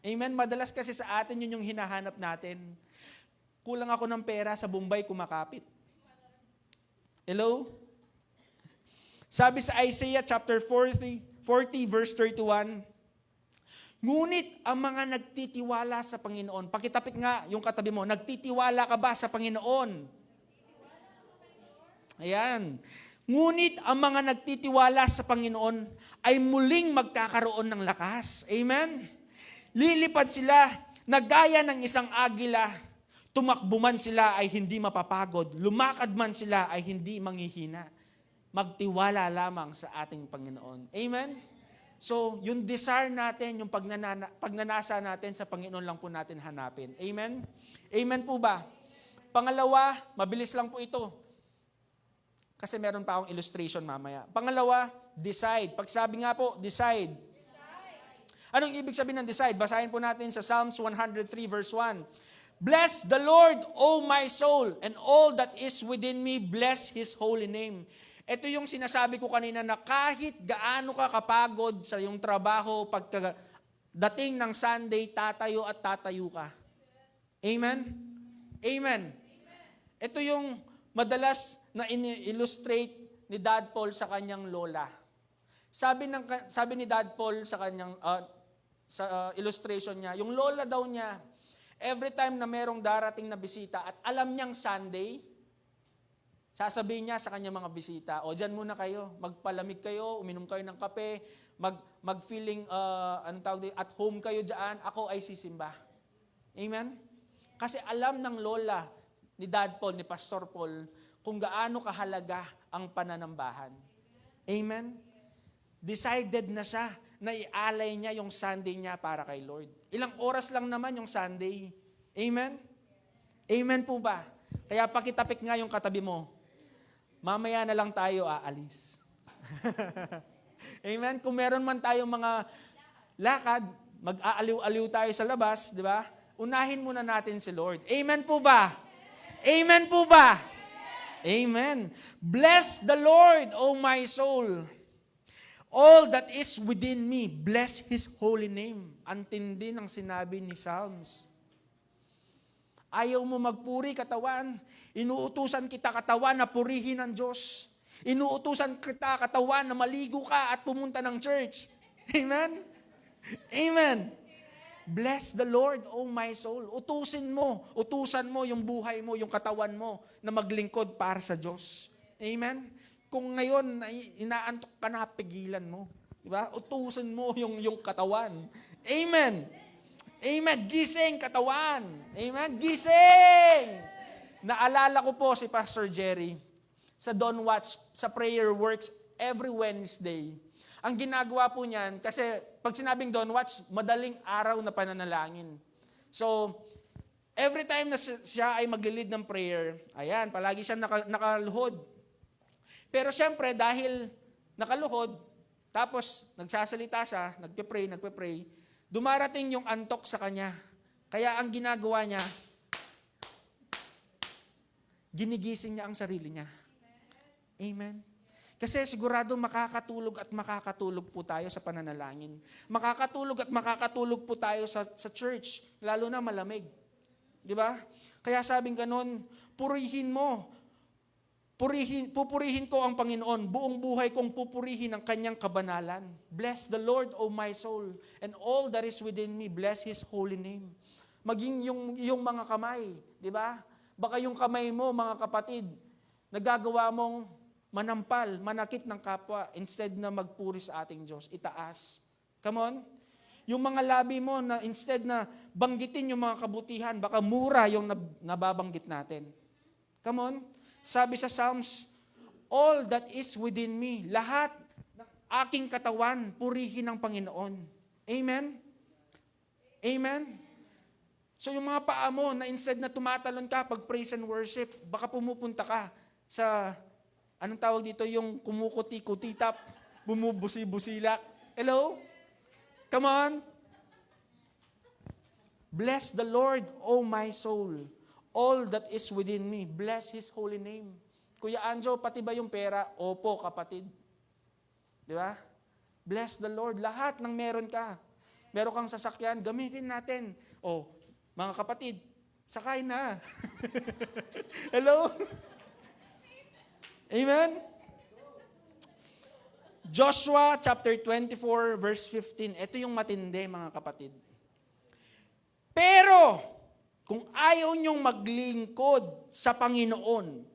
Amen? Madalas kasi sa atin yun yung hinahanap natin. Kulang ako ng pera, sa Bombay kumakapit. Hello? Sabi sa Isaiah chapter 40 verse 31, ngunit ang mga nagtitiwala sa Panginoon, pakitapik nga yung katabi mo, nagtitiwala ka ba sa Panginoon? Ayan. Ngunit ang mga nagtitiwala sa Panginoon ay muling magkakaroon ng lakas. Amen? Lilipad sila na gaya ng isang agila, tumakbo man sila ay hindi mapapagod, lumakad man sila ay hindi manghihina. Magtiwala lamang sa ating Panginoon. Amen? So, yung desire natin, yung pagnanasa natin sa Panginoon lang po natin hanapin. Amen? Amen po ba? Pangalawa, mabilis lang po ito. Kasi meron pa akong illustration mamaya. Pangalawa, decide. Pagsabi nga po, decide. Anong ibig sabihin ng decide? Basahin po natin sa Psalms 103 verse 1. Bless the Lord, O my soul, and all that is within me, bless His holy name. Ito yung sinasabi ko kanina na kahit gaano ka kapagod sa iyong trabaho, pagdating ng Sunday, tatayo at tatayo ka. Amen? Amen. Ito yung madalas na illustrate ni Dad Paul sa kanyang lola. Sabi ni Dad Paul sa kanyang illustration niya, yung lola daw niya, every time na merong darating na bisita at alam niyang Sunday, sasabihin niya sa kanyang mga bisita, o dyan muna kayo, magpalamig kayo, uminom kayo ng kape, mag-feeling at home kayo dyan, ako ay sisimba. Amen? Kasi alam ng lola ni Dad Paul, ni Pastor Paul, kung gaano kahalaga ang pananambahan. Amen? Decided na siya na ialay niya yung Sunday niya para kay Lord. Ilang oras lang naman yung Sunday. Amen? Amen po ba? Kaya pakitapik nga yung katabi mo. Mamaya na lang tayo aalis. Amen? Kung meron man tayong mga lakad, mag-aaliw-aliw tayo sa labas, di ba? Unahin muna natin si Lord. Amen po ba? Amen po ba? Amen. Bless the Lord, O my soul. All that is within me, bless His holy name. Ang tindi ng sinabi ni Psalms. Ayaw mo magpuri, katawan. Inuutusan kita, katawan, na purihin ng Diyos. Inuutusan kita, katawan, na maligo ka at pumunta ng church. Amen? Amen. Bless the Lord, O my soul. Utusan mo yung buhay mo, yung katawan mo, na maglingkod para sa Diyos. Amen? Kung ngayon, inaantok ka na, pigilan mo. Diba? Utusan mo yung katawan. Amen. Amen. Gising, katawan. Amen. Gising! Naalala ko po si Pastor Jerry sa Don't Watch, sa Prayer Works every Wednesday. Ang ginagawa po niyan, kasi pag sinabing Don't Watch, madaling araw na pananalangin. So, every time na siya ay maglilid ng prayer, ayan, palagi siya nakaluhod. Pero syempre, dahil nakaluhod, tapos nagsasalita siya, nagpe-pray, dumarating yung antok sa kanya. Kaya ang ginagawa niya, ginigising niya ang sarili niya. Amen. Kasi sigurado makakatulog po tayo sa pananalangin. Makakatulog po tayo sa church, lalo na malamig. Di ba? Kaya sabing ganun, pupurihin ko ang Panginoon, buong buhay kong pupurihin ang kanyang kabanalan. Bless the Lord, O my soul, and all that is within me, bless His holy name. Maging yung mga kamay, di ba? Baka yung kamay mo, mga kapatid, nagagawa mong manampal, manakit ng kapwa, instead na magpuri sa ating Diyos, itaas. Come on? Yung mga labi mo, na instead na banggitin yung mga kabutihan, baka mura yung nababanggit natin. Come on? Sabi sa Psalms, all that is within me, lahat ng aking katawan, purihin ng Panginoon. Amen? Amen? So yung mga paa mo, na instead na tumatalon ka pag praise and worship, baka pumupunta ka sa, anong tawag dito, yung kumukuti-kutitap, bumubusi-busilak. Hello? Come on? Bless the Lord, O my soul. All that is within me, bless His holy name. Kuya Anjo, pati ba yung pera? Opo, kapatid. Di ba? Bless the Lord. Lahat ng meron ka. Meron kang sasakyan, gamitin natin. O, mga kapatid, sakay na. Hello? Amen? Joshua chapter 24, verse 15. Ito yung matindi, mga kapatid. Pero, kung ayaw niyong maglingkod sa Panginoon,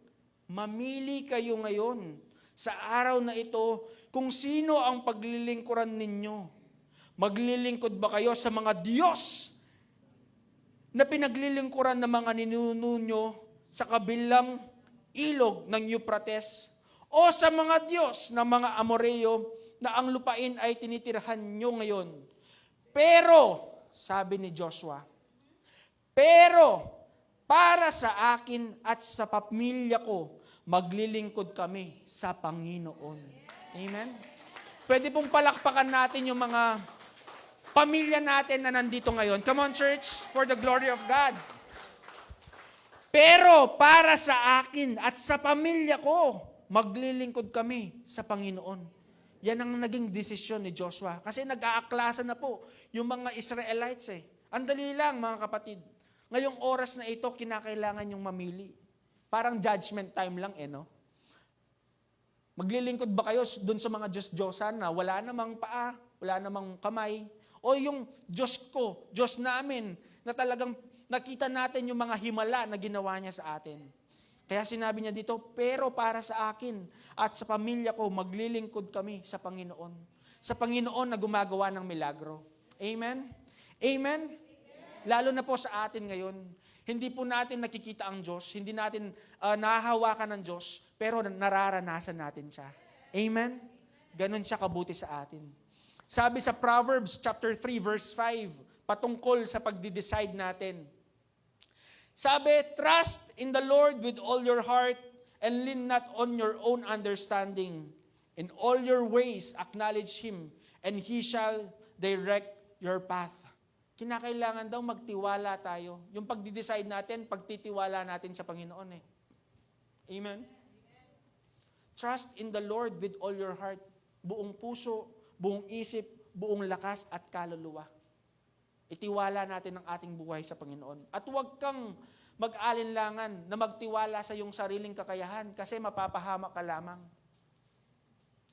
mamili kayo ngayon sa araw na ito kung sino ang paglilingkuran ninyo. Maglilingkod ba kayo sa mga Diyos na pinaglilingkuran ng mga ninuno nyo sa kabilang ilog ng Euphrates, o sa mga Diyos ng mga Amoreo na ang lupain ay tinitirhan nyo ngayon? Pero, sabi ni Joshua, pero para sa akin at sa pamilya ko, maglilingkod kami sa Panginoon. Amen? Pwede pong palakpakan natin yung mga pamilya natin na nandito ngayon. Come on, church, for the glory of God. Pero para sa akin at sa pamilya ko, maglilingkod kami sa Panginoon. Yan ang naging desisyon ni Joshua. Kasi nag-aaklasan na po yung mga Israelites eh. Andali lang, mga kapatid. Ngayong oras na ito, kinakailangan yung mamili. Parang judgment time lang no? Maglilingkod ba kayo dun sa mga Diyos-Diyosan na wala namang paa, wala namang kamay? O yung Diyos ko, Diyos namin, na talagang nakita natin yung mga himala na ginawa niya sa atin. Kaya sinabi niya dito, pero para sa akin at sa pamilya ko, maglilingkod kami sa Panginoon. Sa Panginoon na gumagawa ng milagro. Amen? Amen? Lalo na po sa atin ngayon, hindi po natin nakikita ang Diyos, hindi natin nahahawakan ng Diyos, pero nararanasan natin siya. Amen? Ganon siya kabuti sa atin. Sabi sa Proverbs chapter 3 verse 5, patungkol sa pagdi-decide natin. Sabi, trust in the Lord with all your heart and lean not on your own understanding. In all your ways acknowledge Him and He shall direct your path. Kinakailangan daw magtiwala tayo. Yung pagdi-decide natin, pagtitiwala natin sa Panginoon eh. Amen? Trust in the Lord with all your heart. Buong puso, buong isip, buong lakas at kaluluwa. Itiwala natin ang ating buhay sa Panginoon. At huwag kang mag-alinlangan na magtiwala sa iyong sariling kakayahan kasi mapapahamak ka lamang.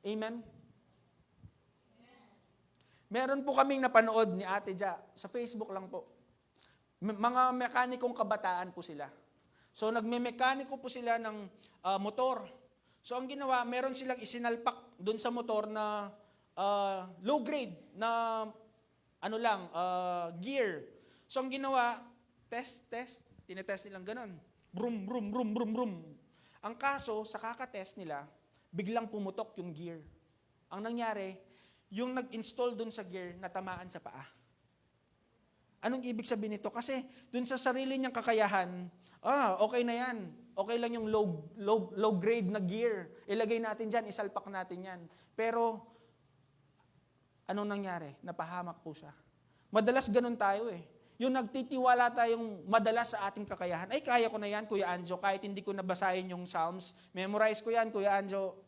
Amen? Meron po kaming napanood ni Ate Ja, sa Facebook lang po. Mga mekanikong kabataan po sila. So nagme-mekaniko po sila ng motor. So ang ginawa, meron silang isinalpak doon sa motor na low grade na gear. So ang ginawa, test, tinetest nilang ganun. Brum, brum, brum, brum, brum. Ang kaso, sa kakatest nila, biglang pumutok yung gear. Ang nangyari, yung nag-install dun sa gear, natamaan sa paa. Anong ibig sabihin nito? Kasi dun sa sarili niyang kakayahan, okay na yan. Okay lang yung low grade na gear. Ilagay natin dyan, isalpak natin yan. Pero, anong nangyari? Napahamak po siya. Madalas ganun tayo eh. Yung nagtitiwala tayong madalas sa ating kakayahan, ay kaya ko na yan, Kuya Anjo, kahit hindi ko nabasahin yung Psalms, memorize ko yan, Kuya Anjo.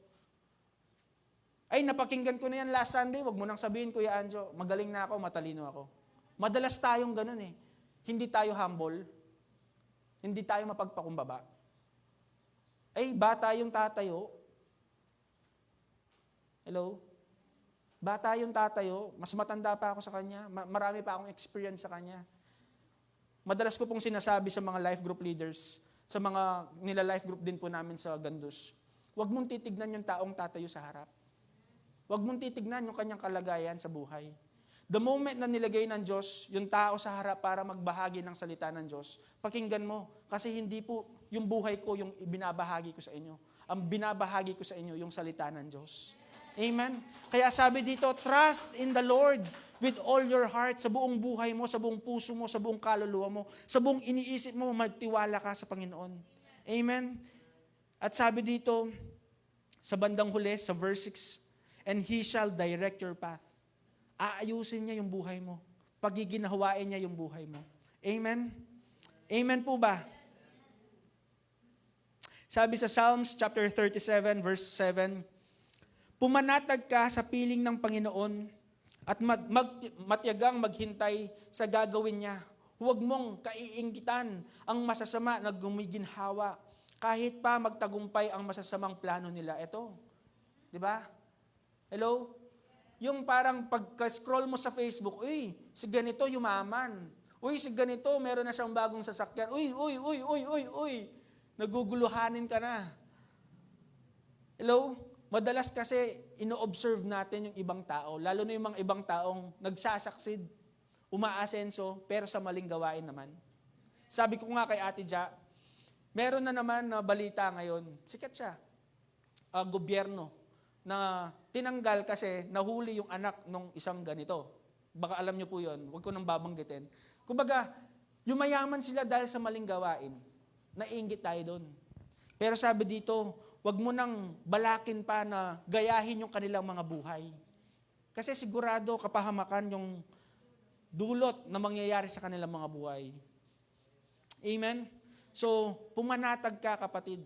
Ay, napakinggan ko na yan last Sunday, wag mo nang sabihin, Kuya Anjo, magaling na ako, matalino ako. Madalas tayong ganun eh. Hindi tayo humble, hindi tayo mapagpakumbaba. Ay, bata yung tatayo. Hello? Bata yung tatayo, mas matanda pa ako sa kanya, marami pa akong experience sa kanya. Madalas ko pong sinasabi sa mga life group leaders, sa mga nila-life group din po namin sa Gandus, huwag mong titignan yung taong tatayo sa harap. Huwag mong titignan yung kanyang kalagayan sa buhay. The moment na nilagay ng Diyos yung tao sa harap para magbahagi ng salita ng Diyos, pakinggan mo, kasi hindi po yung buhay ko yung binabahagi ko sa inyo. Ang binabahagi ko sa inyo yung salita ng Diyos. Amen? Kaya sabi dito, trust in the Lord with all your heart, sa buong buhay mo, sa buong puso mo, sa buong kaluluwa mo, sa buong iniisip mo, magtiwala ka sa Panginoon. Amen? At sabi dito, sa bandang huli, sa verse 6, and He shall direct your path. Aayusin niya yung buhay mo. Pagiginahawain niya yung buhay mo. Amen? Amen po ba? Sabi sa Psalms chapter 37, verse 7, pumanatag ka sa piling ng Panginoon at matyagang maghintay sa gagawin niya. Huwag mong kaiinggitan ang masasama na gumiginhawa kahit pa magtagumpay ang masasamang plano nila. Ito, di ba? Hello? Yung parang pagka-scroll mo sa Facebook, uy, si ganito yumaman. Uy, si ganito meron na siyang bagong sasakyan. Uy. Naguguluhanin ka na. Hello? Madalas kasi ino-observe natin yung ibang tao, lalo na yung mga ibang taong nagsasaksid, umaasenso, pero sa maling gawain naman. Sabi ko nga kay Ate Ja, meron na naman na balita ngayon, sikat siya, gobyerno, na tinanggal kasi nahuli yung anak ng isang ganito. Baka alam niyo po yun, huwag ko nang babanggitin. Kumbaga, yumayaman sila dahil sa maling gawain. Nainggit tayo doon. Pero sabi dito, huwag mo nang balakin pa na gayahin yung kanilang mga buhay. Kasi sigurado kapahamakan yung dulot na mangyayari sa kanilang mga buhay. Amen? So, pumanatag ka kapatid.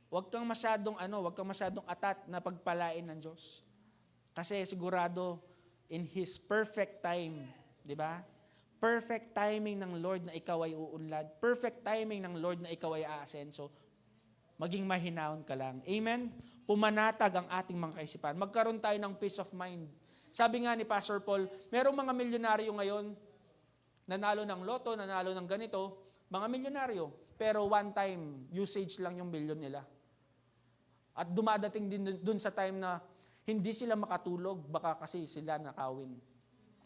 Huwag kang masyadong atat na pagpalain ng Diyos. Kasi sigurado, in His perfect time, di ba? Perfect timing ng Lord na ikaw ay uunlad. Perfect timing ng Lord na ikaw ay aasenso. Maging mahinahon ka lang. Amen? Pumanatag ang ating mga kaisipan. Magkaroon tayo ng peace of mind. Sabi nga ni Pastor Paul, merong mga milyonaryo ngayon, nanalo ng loto, nanalo ng ganito, mga milyonaryo, pero one time usage lang yung bilyon nila. At dumadating din dun sa time na hindi sila makatulog, baka kasi sila nakawin.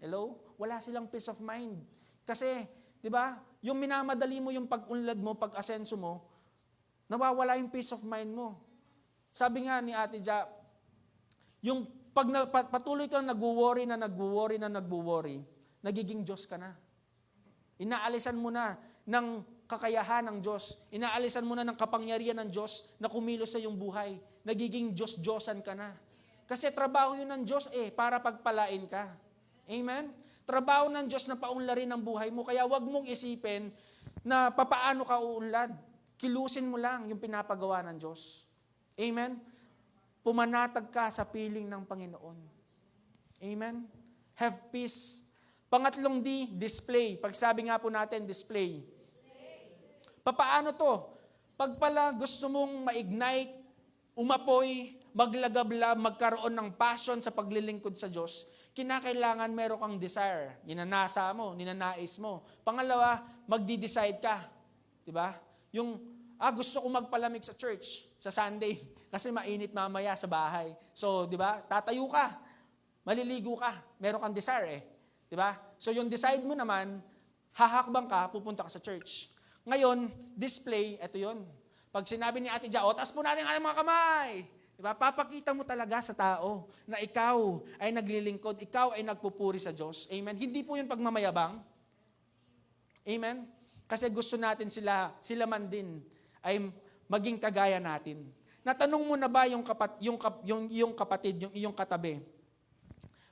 Hello? Wala silang peace of mind. Kasi, di ba, yung minamadali mo yung pag-unlad mo, pag-asenso mo, nawawala yung peace of mind mo. Sabi nga ni Ate Ja, yung patuloy kang nag-worry, nagiging Diyos ka na. Inaalisan mo na ng kakayahan ng Diyos. Inaalisan mo na ng kapangyarihan ng Diyos na kumilos sa iyong buhay. Nagiging Diyos-Diyosan ka na. Kasi trabaho yun ng Diyos para pagpalain ka. Amen? Trabaho ng Diyos na paunlarin ang buhay mo. Kaya wag mong isipin na papaano ka uunlad. Kilusin mo lang yung pinapagawa ng Diyos. Amen? Pumanatag ka sa piling ng Panginoon. Amen? Have peace. Pangatlong D, display. Pag sabi nga po natin, display. Papaano to? Pag pala gusto mong ma-ignite, umapoy, maglagablab, magkaroon ng passion sa paglilingkod sa Diyos, kinakailangan meron kang desire. Ninanasa mo, ninanais mo. Pangalawa, magdi-decide ka. Diba? Yung, gusto ko magpalamig sa church, sa Sunday, kasi mainit mamaya sa bahay. So, di ba, tatayo ka, maliligo ka, meron kang desire eh. Di ba? So, yung decide mo naman, hahakbang ka, pupunta ka sa church. Ngayon, display, ito yon. Pag sinabi ni Ate Ja, taas po natin ang ating mga kamay. Diba? Papakita mo talaga sa tao na ikaw ay naglilingkod, ikaw ay nagpupuri sa Diyos. Amen? Hindi po yun pagmamayabang. Amen? Kasi gusto natin sila man din ay maging kagaya natin. Natanong mo na ba yung kapatid, yung iyong katabi?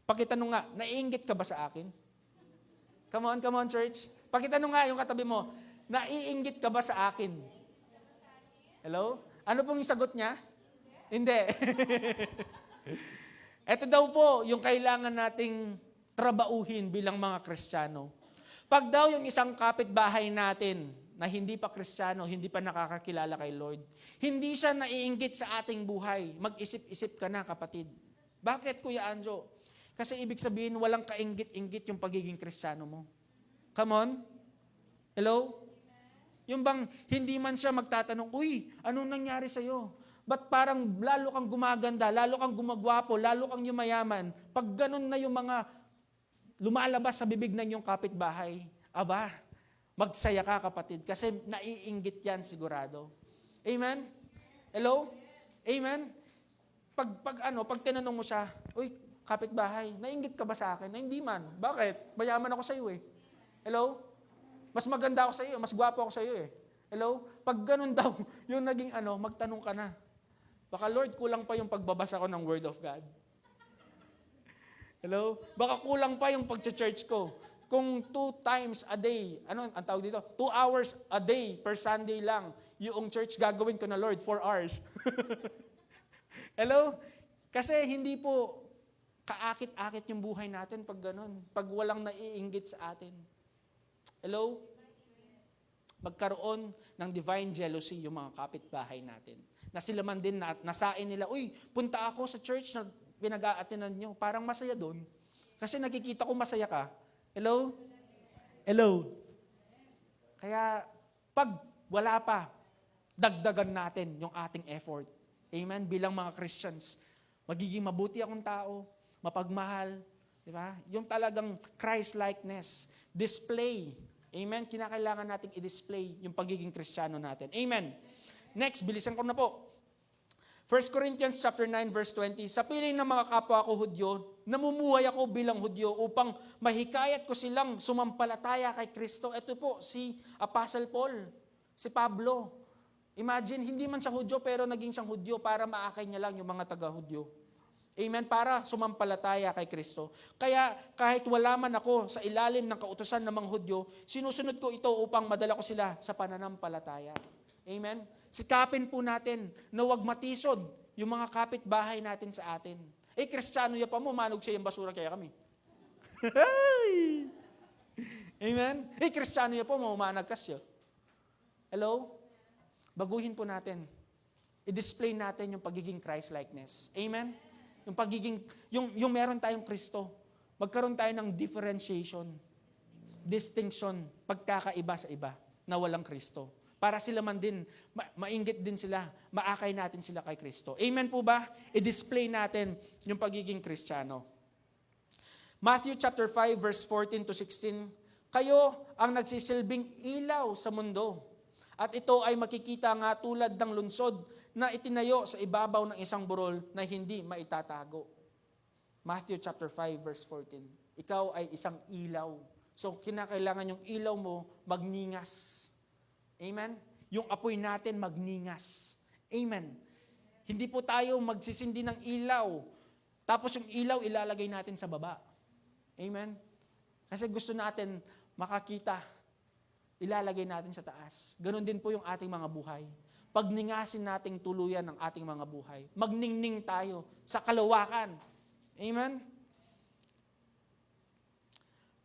Pakitanong nga, naiinggit ka ba sa akin? Come on, church. Pakitanong nga yung katabi mo, naiinggit ka ba sa akin? Hello? Ano pong yung sagot niya? Hindi. Ito daw po yung kailangan nating trabauhin bilang mga Kristiyano. Pag daw yung isang kapitbahay natin na hindi pa Kristiyano, hindi pa nakakakilala kay Lord, hindi siya naiinggit sa ating buhay. Mag-isip-isip ka na, kapatid. Bakit, Kuya Anjo? Kasi ibig sabihin, walang kainggit-inggit yung pagiging Kristiyano mo. Come on? Hello? Yung bang hindi man siya magtatanong, uy, anong nangyari sa'yo? Ba't parang lalo kang gumaganda, lalo kang gumagwapo, lalo kang yumayaman? Pag ganun na yung mga lumalabas sa bibig ng iyong kapitbahay, aba, magsaya ka, kapatid, kasi naiinggit yan sigurado. Amen? Hello? Amen? Pag tinanong mo siya, uy, kapitbahay, nainggit ka ba sa akin? Na hindi man. Bakit? Mayaman ako sa iyo eh. Hello? Mas maganda ako sa iyo, mas gwapo ako sa iyo eh. Hello? Pag ganun daw, yung naging magtanong ka na. Baka Lord, kulang pa yung pagbabasa ko ng Word of God. Hello? Baka kulang pa yung pag-church ko. Kung 2 times a day, ang tawag dito? 2 hours a day per Sunday lang, yung church gagawin ko na Lord, 4 hours. Hello? Kasi hindi po kaakit-akit yung buhay natin pag ganun. Pag walang naiinggit sa atin. Hello? Magkaroon ng divine jealousy yung mga kapitbahay natin. Na sila man din, nasain nila, uy, punta ako sa church na pinag-aatinan nyo. Parang masaya doon. Kasi nakikita ko masaya ka. Hello? Hello? Kaya, pag wala pa, dagdagan natin yung ating effort. Amen? Bilang mga Christians, magiging mabuti akong tao, mapagmahal, di ba? Yung talagang Christ-likeness, display. Amen? Kinakailangan nating i-display yung pagiging Kristiyano natin. Amen? Next, bilisan ko na po. 1 Corinthians chapter 9 verse 20, sa piling ng mga kapwa ko Hudyo, namumuhay ako bilang Hudyo upang mahikayat ko silang sumampalataya kay Kristo. Ito po, si Apostle Paul, si Pablo. Imagine, hindi man siya Hudyo pero naging siyang Hudyo para maakay niya lang yung mga taga-Hudyo. Amen? Para sumampalataya kay Kristo. Kaya kahit wala man ako sa ilalim ng kautusan ng mga Hudyo, sinusunod ko ito upang madala ko sila sa pananampalataya. Amen? Sikapin po natin na huwag matisod yung mga kapitbahay natin sa atin. Kristiyano ya pa mo, manog siya yung basura kaya kami. Amen? Kristiyano ya po, mamanag ka siya. Hello? Baguhin po natin. I-display natin yung pagiging Christ-likeness. Amen? Yung pagiging, yung meron tayong Kristo, magkaroon tayo ng differentiation, distinction, pagkakaiba sa iba na walang Kristo. Para sila man din, mainggit din sila, maakay natin sila kay Kristo. Amen po ba? I-display natin yung pagiging Kristiyano. Matthew chapter 5 verse 14 to 16, kayo ang nagsisilbing ilaw sa mundo, at ito ay makikita nga tulad ng lunsod na itinayo sa ibabaw ng isang burol na hindi maitatago. Matthew chapter 5 verse 14. Ikaw ay isang ilaw. So kinakailangan yung ilaw mo magningas. Amen? Yung apoy natin magningas. Amen. Hindi po tayo magsisindi ng ilaw. Tapos yung ilaw ilalagay natin sa baba. Amen? Kasi gusto natin makakita. Ilalagay natin sa taas. Ganon din po yung ating mga buhay. Pagningasin nating tuluyan ng ating mga buhay. Magningning tayo sa kalawakan. Amen?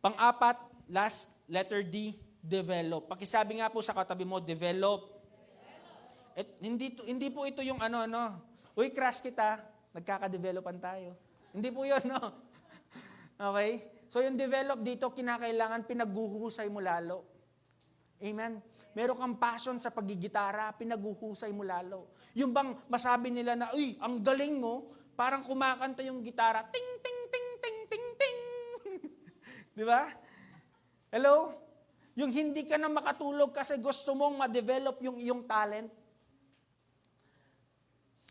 Pang-apat, last, letter D, develop. Pakisabi nga po sa katabi mo, develop. Hindi po ito yung uy, crush kita, nagkaka-developan tayo. Hindi po yun, no? Okay? So yung develop dito, kinakailangan pinaghuhusay mo lalo. Amen? Meron kang passion sa paggigitara, pinaghuhusay mo lalo. Yung bang masabi nila na, uy, ang galing mo, parang kumakanta yung gitara, ting, ting, ting, ting, ting, ting. Di ba? Hello? Yung hindi ka na makatulog kasi gusto mong ma-develop yung iyong talent.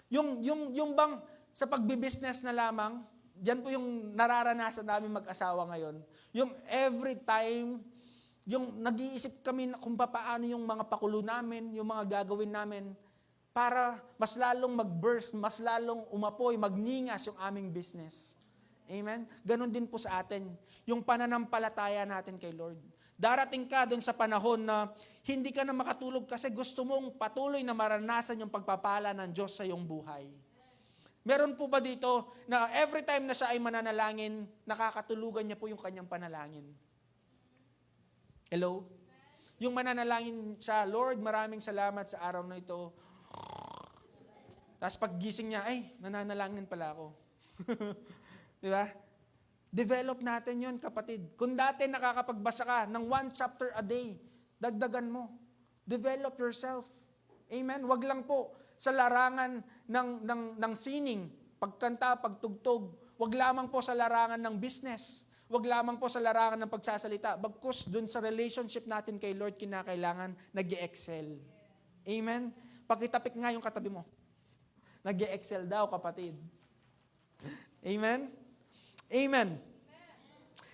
Yung bang sa pagbibusiness na lamang, yan po yung nararanasan namin mag-asawa ngayon. Yung every time, yung nag-iisip kami kung paano yung mga pakulo namin, yung mga gagawin namin, para mas lalong mag-burst, mas lalong umapoy, magningas yung aming business. Amen? Ganon din po sa atin, yung pananampalataya natin kay Lord. Darating ka doon sa panahon na hindi ka na makatulog kasi gusto mong patuloy na maranasan yung pagpapala ng Diyos sa iyong buhay. Meron po ba dito na every time na siya ay mananalangin, nakakatulugan niya po yung kanyang panalangin? Hello? Yung mananalangin siya, Lord, maraming salamat sa araw na ito. Tapos paggising niya, ay, nananalangin pala ako. Di ba? Develop natin yun, kapatid. Kung dati nakakapagbasa ka ng 1 chapter a day, dagdagan mo. Develop yourself. Amen? Wag lang po sa larangan ng sining, pagkanta, pagtugtog. Wag lamang po sa larangan ng business. Wag lamang po sa larangan ng pagsasalita. Bagkus dun sa relationship natin kay Lord, kinakailangan nag-i-excel. Amen? Pakitapik nga yung katabi mo. Nag-i-excel daw, kapatid. Amen? Amen.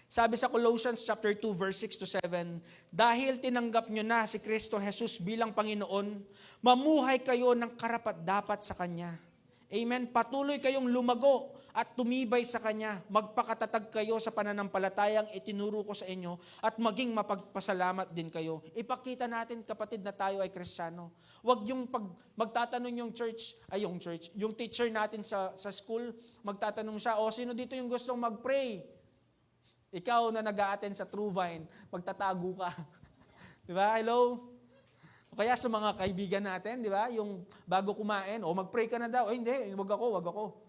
Sabi sa Colossians chapter 2 verse 6 to 7, dahil tinanggap nyo na si Kristo Jesus bilang Panginoon, mamuhay kayo ng karapat-dapat sa Kanya. Amen. Patuloy kayong lumago at tumibay sa Kanya. Magpakatatag kayo sa pananampalatayang itinuro ko sa inyo at maging mapagpasalamat din kayo. Ipakita natin, kapatid, na tayo ay Kristiyano. Huwag yung magtatanong yung teacher natin sa school, magtatanong siya, sino dito yung gustong mag-pray? Ikaw na nag-a-attend sa True Vine, magtatago ka. Di ba? Hello? O kaya sa mga kaibigan natin, di ba? Yung bago kumain, mag-pray ka na daw. Hindi, wag ako.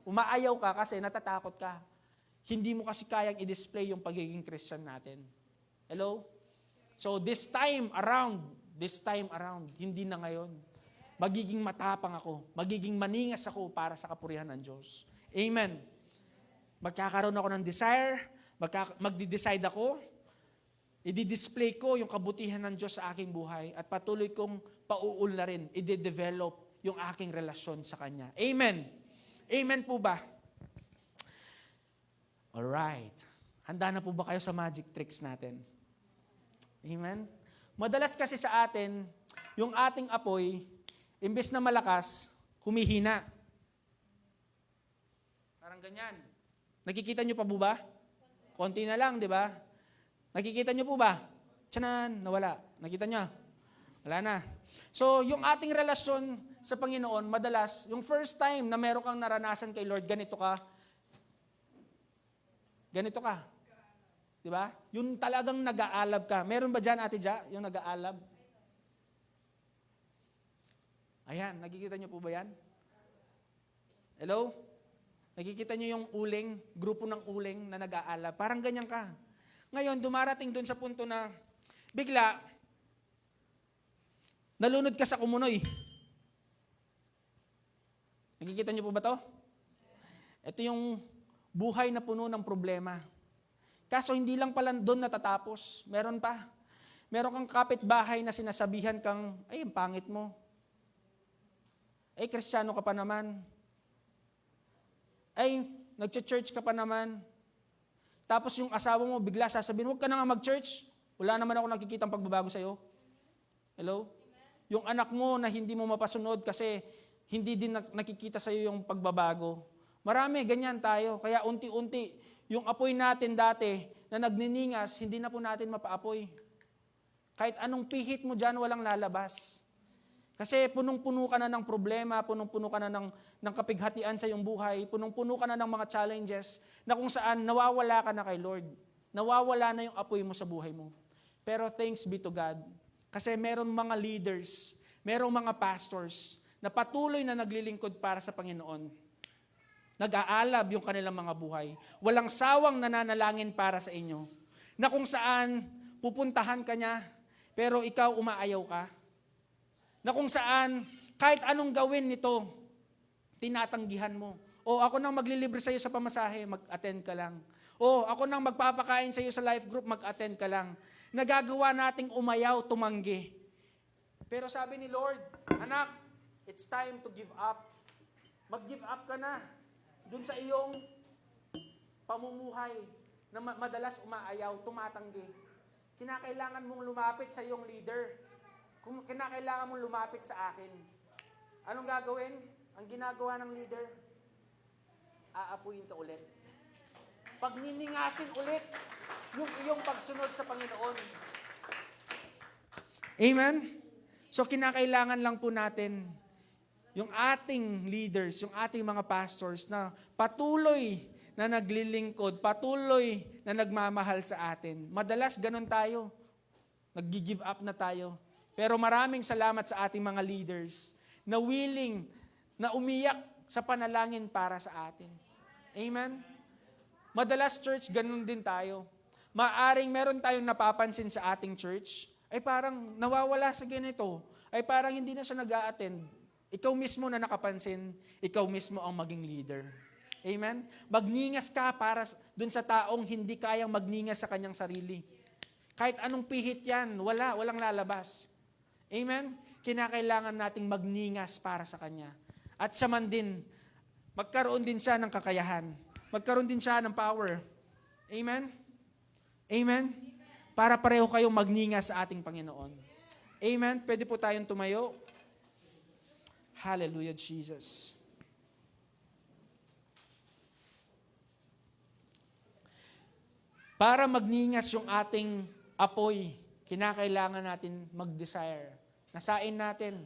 Umaayaw ka kasi natatakot ka. Hindi mo kasi kayang i-display yung pagiging Christian natin. Hello? So this time around, hindi na ngayon. Magiging matapang ako, magiging maningas ako para sa kapurihan ng Diyos. Amen. Magkakaroon ako ng desire, magdi-decide ako, i-display ko yung kabutihan ng Diyos sa aking buhay at patuloy kong pauunlarin, i-develop yung aking relasyon sa Kanya. Amen. Amen po ba? Alright. Handa na po ba kayo sa magic tricks natin? Amen? Madalas kasi sa atin, yung ating apoy, imbes na malakas, humihina. Parang ganyan. Nakikita nyo pa po ba? Konti na lang, di ba? Nakikita nyo po ba? Tiyanan, nawala. Nakita nyo? Wala na. So, yung ating relasyon sa Panginoon, madalas, yung first time na meron kang naranasan kay Lord, ganito ka. Di ba? Yung talagang nag-aalab ka. Meron ba dyan, Ate Ja, yung nag-aalab? Ayan, nakikita nyo po ba yan? Hello? Nakikita nyo yung uling, grupo ng uling na nag-aalab. Parang ganyan ka. Ngayon, dumarating dun sa punto na bigla, nalunod ka sa kumunoy. Nakikita nyo po ba to? Ito yung buhay na puno ng problema. Kaso hindi lang pala doon natatapos. Meron pa. Meron kang kapitbahay na sinasabihan kang, ay, ang pangit mo. Ay, Kristiyano ka pa naman. Ay, nag-church ka pa naman. Tapos yung asawa mo, bigla sasabihin, huwag ka na nga mag-church. Wala naman ako nakikitang pagbabago sa'yo. Hello? Amen. Yung anak mo na hindi mo mapasunod kasi hindi din nakikita sa'yo yung pagbabago. Marami, ganyan tayo. Kaya unti-unti, yung apoy natin dati na nagniningas, hindi na po natin mapaapoy. Kahit anong pihit mo dyan, walang lalabas. Kasi punong-puno ka na ng problema, punong-puno ka na ng kapighatian sa iyong buhay, punong-puno ka na ng mga challenges na kung saan nawawala ka na kay Lord. Nawawala na yung apoy mo sa buhay mo. Pero thanks be to God. Kasi meron mga leaders, merong mga pastors na patuloy na naglilingkod para sa Panginoon. Nag-aalab yung kanilang mga buhay. Walang sawang nananalangin para sa inyo. Na kung saan pupuntahan ka niya, pero ikaw umaayaw ka. Na kung saan kahit anong gawin nito, tinatanggihan mo. O ako nang maglilibre sa iyo sa pamasahe, mag-attend ka lang. Oh, ako nang magpapakain sa iyo sa life group, mag-attend ka lang. Nagagawa nating umayaw, tumanggi. Pero sabi ni Lord, anak, it's time to give up. Mag-give up ka na dun sa iyong pamumuhay na madalas umaayaw, tumatanggi. Kinakailangan mong lumapit sa iyong leader. Kinakailangan mong lumapit sa akin. Anong gagawin? Ang ginagawa ng leader, aapuin ka ulit. Pagniningasin ulit yung iyong pagsunod sa Panginoon. Amen? So kinakailangan lang po natin yung ating leaders, yung ating mga pastors na patuloy na naglilingkod, patuloy na nagmamahal sa atin. Madalas ganun tayo. Nag-give up na tayo. Pero maraming salamat sa ating mga leaders na willing na umiyak sa panalangin para sa atin. Amen? Madalas church, ganun din tayo. Maaring meron tayong napapansin sa ating church, ay parang nawawala sa ganito, ay parang hindi na siya nag-a-attend. Ikaw mismo na nakapansin, ikaw mismo ang maging leader. Amen? Magningas ka para dun sa taong hindi kayang magningas sa kanyang sarili. Kahit anong pihit yan, walang lalabas. Amen? Kinakailangan nating magningas para sa kanya. At siya man din, magkaroon din siya ng kakayahan. Magkaroon din siya ng power. Amen? Amen? Para pareho kayong magningas sa ating Panginoon. Amen? Pwede po tayong tumayo. Hallelujah, Jesus. Para magningas yung ating apoy, kinakailangan natin mag-desire. Nasain natin.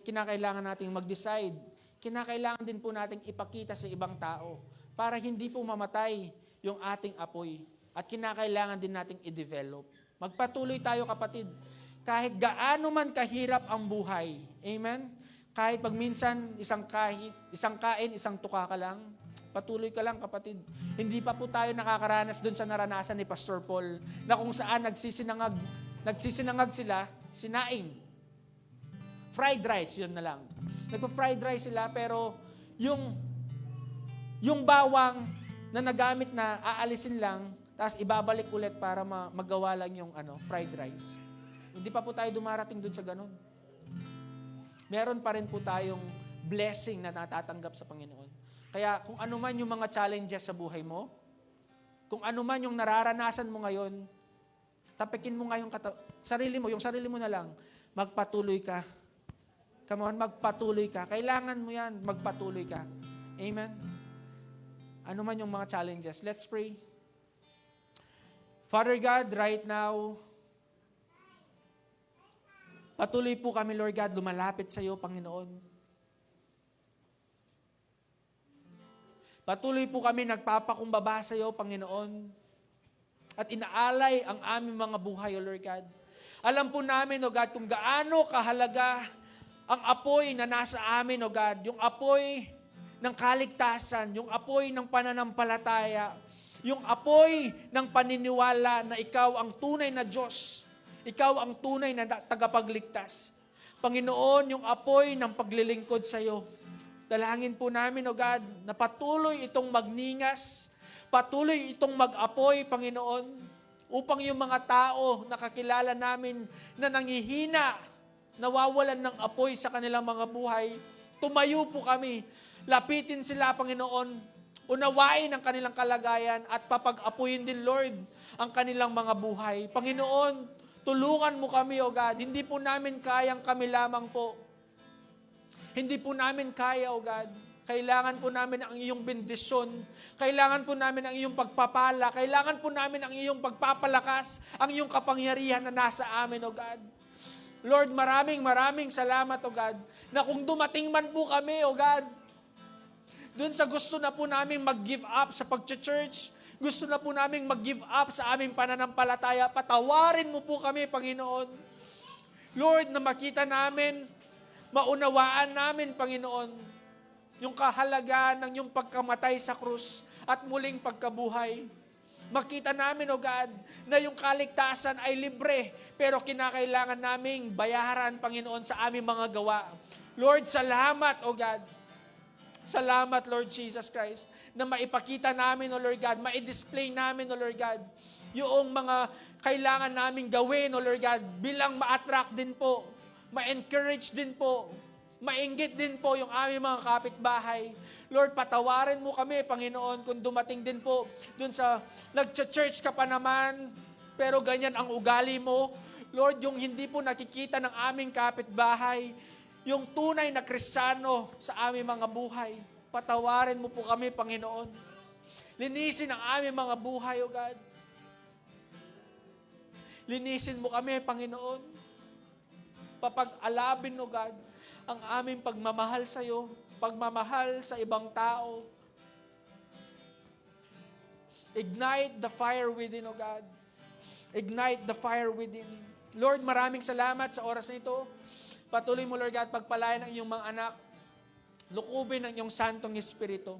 Kinakailangan natin mag-decide. Kinakailangan din po natin ipakita sa ibang tao para hindi po mamatay yung ating apoy. At kinakailangan din nating i-develop. Magpatuloy tayo kapatid. Kahit gaano man kahirap ang buhay. Amen? Kahit pag minsan isang kain, isang tuka ka lang, patuloy ka lang kapatid. Hindi pa po tayo nakakaranas doon sa naranasan ni Pastor Paul na kung saan nagsisinangag sila, sinaing. Fried rice, yun na lang. Nagpa-fried rice sila pero yung bawang na nagamit na aalisin lang, tapos ibabalik ulit para magawa lang yung fried rice. Hindi pa po tayo dumarating doon sa ganun. Meron pa rin po tayong blessing na natatanggap sa Panginoon. Kaya kung ano man yung mga challenges sa buhay mo, kung ano man yung nararanasan mo ngayon, tapikin mo nga yung sarili mo na lang, magpatuloy ka. Come on, magpatuloy ka. Kailangan mo yan, magpatuloy ka. Amen? Ano man yung mga challenges. Let's pray. Father God, right now, patuloy po kami, Lord God, lumalapit sa iyo, Panginoon. Patuloy po kami nagpapakumbaba sa iyo, Panginoon. At inaalay ang aming mga buhay, O Lord God. Alam po namin, O God, kung gaano kahalaga ang apoy na nasa amin, O God. Yung apoy ng kaligtasan, yung apoy ng pananampalataya, yung apoy ng paniniwala na ikaw ang tunay na Diyos. Ikaw ang tunay na tagapagligtas. Panginoon, yung apoy ng paglilingkod sa iyo. Dalangin po namin, O God, na patuloy itong magningas, patuloy itong mag-apoy, Panginoon, upang yung mga tao nakakilala namin na nangihina, nawawalan ng apoy sa kanilang mga buhay, tumayo po kami, lapitin sila, Panginoon, unawain ang kanilang kalagayan at papag-apuyin din, Lord, ang kanilang mga buhay. Panginoon, tulungan mo kami, O God. Hindi po namin kayang kami lamang po. Hindi po namin kaya, O God. Kailangan po namin ang iyong bendisyon. Kailangan po namin ang iyong pagpapala. Kailangan po namin ang iyong pagpapalakas, ang iyong kapangyarihan na nasa amin, O God. Lord, maraming salamat, O God, na kung dumating man po kami, O God, dun sa gusto na po namin mag-give up sa pag-church, gusto na po namin mag-give up sa aming pananampalataya, patawarin mo po kami, Panginoon. Lord, na makita namin, maunawaan namin, Panginoon, yung kahalagaan ng iyong pagkamatay sa krus at muling pagkabuhay. Makita namin, O God, na yung kaligtasan ay libre, pero kinakailangan naming bayaran, Panginoon, sa aming mga gawa. Lord, salamat, O God. Salamat, Lord Jesus Christ, na maipakita namin, O Lord God, ma-display namin, O Lord God, yung mga kailangan namin gawin, O Lord God, bilang ma-attract din po, ma-encourage din po, mainggit din po yung aming mga kapitbahay. Lord, patawarin mo kami, Panginoon, kung dumating din po dun sa nag-church ka pa naman, pero ganyan ang ugali mo. Lord, yung hindi po nakikita ng aming kapitbahay, yung tunay na Kristiyano sa aming mga buhay. Patawarin mo po kami, Panginoon. Linisin ang aming mga buhay, O God. Linisin mo kami, Panginoon. Papag-alabin, O God, ang aming pagmamahal sa iyo, pagmamahal sa ibang tao. Ignite the fire within, O God. Ignite the fire within. Lord, maraming salamat sa oras na ito. Patuloy mo, Lord God, pagpalain ang iyong mga anak. Lukubin ang iyong Santong Espiritu.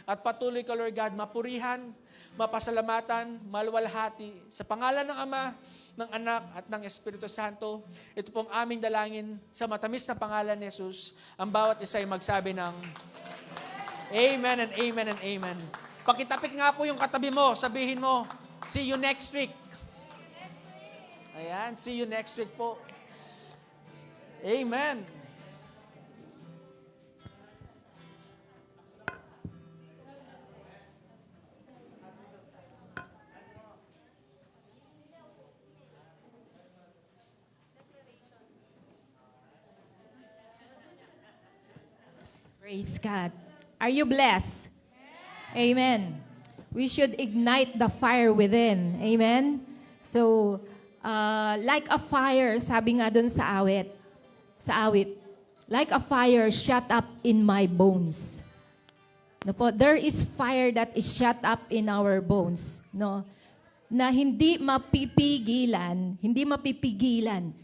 At patuloy ka, Lord God, mapurihan, mapasalamatan, maluwalhati. Sa pangalan ng Ama, ng Anak, at ng Espiritu Santo, ito pong aming dalangin sa matamis na pangalan ni Jesus. Ang bawat isa ay magsabi ng Amen and Amen and Amen. Pakitapik nga po yung katabi mo, sabihin mo, see you next week. Ayan, see you next week po. Amen.
Praise God. Are you blessed? Amen. We should ignite the fire within. Amen. So, like a fire, sabi nga dun sa awit, like a fire shut up in my bones. No po, there is fire that is shut up in our bones, no? Na hindi mapipigilan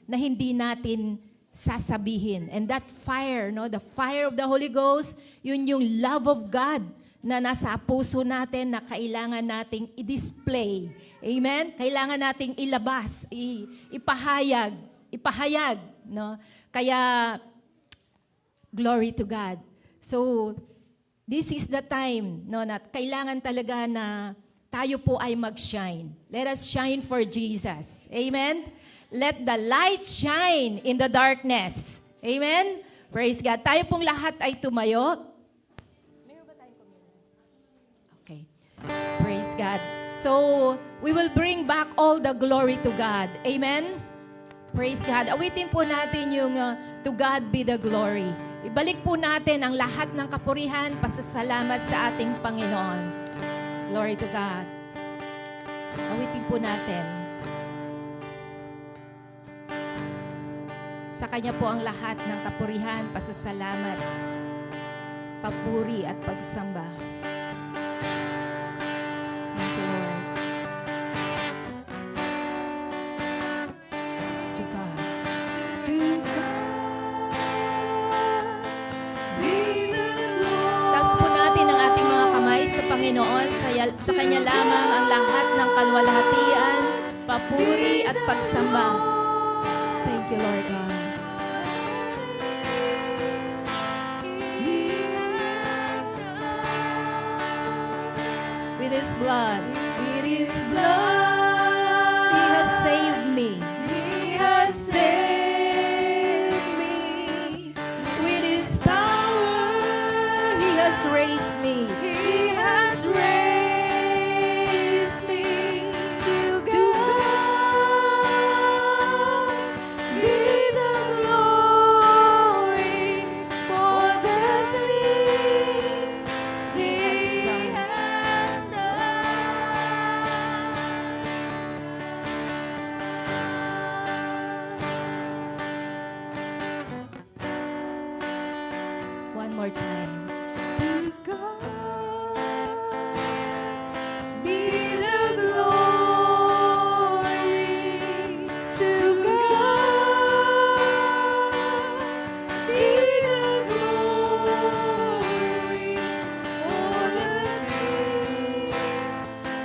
na hindi natin sasabihin. And that fire, no, the fire of the Holy Ghost, yun yung love of God na nasa puso natin na kailangan nating i-display. Amen? Kailangan nating ilabas, ipahayag, no? Kaya glory to God. So this is the time, no, na kailangan talaga na tayo po ay mag-shine. Let us shine for Jesus. Amen? Let the light shine in the darkness. Amen? Praise God. Tayo pong lahat ay tumayo. Meron ba tayong communion? Okay. Praise God. So, we will bring back all the glory to God. Amen? Praise God. Awitin po natin yung to God be the glory. Ibalik po natin ang lahat ng kapurihan, pasasalamat sa ating Panginoon. Glory to God. Awitin po natin. Sa Kanya po ang lahat ng kapurihan, pasasalamat, papuri at pagsamba. Thank you, Lord. To God. To God be the glory. Taas po natin ang ating mga kamay sa Panginoon. Sa Kanya lamang ang lahat ng kalwalhatian, papuri at pagsamba. Thank you, Lord God. With His blood, He has saved me. He has saved me. With His power, He has raised me. He has raised me. To God be the glory for the things He has done. One more time. To God be the glory. To God be the glory for the things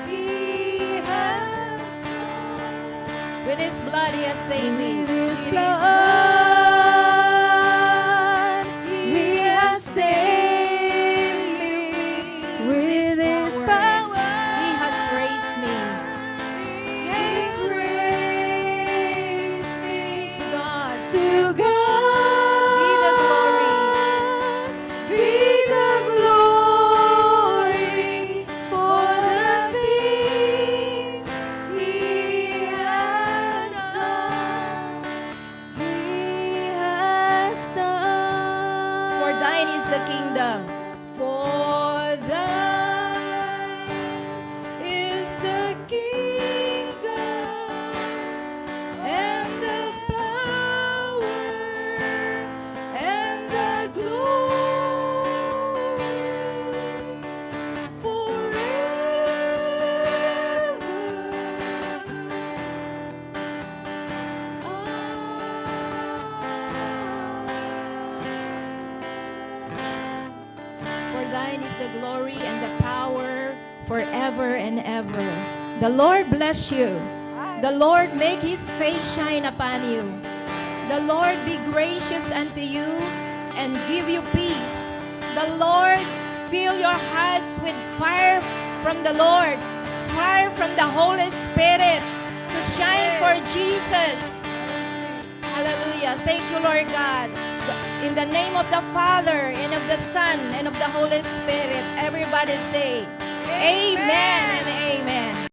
He has done. With His blood He has saved me. With His blood He has saved me.
thine is the glory and the power forever and ever. The Lord bless you. The Lord make his face shine upon you. The Lord be gracious unto you and give you peace. The Lord fill your hearts with fire from the Lord, fire from the Holy Spirit to shine for Jesus. Hallelujah. Thank you, Lord God. In the name of the Father, and of the Son, and of the Holy Spirit, everybody say, Amen and amen.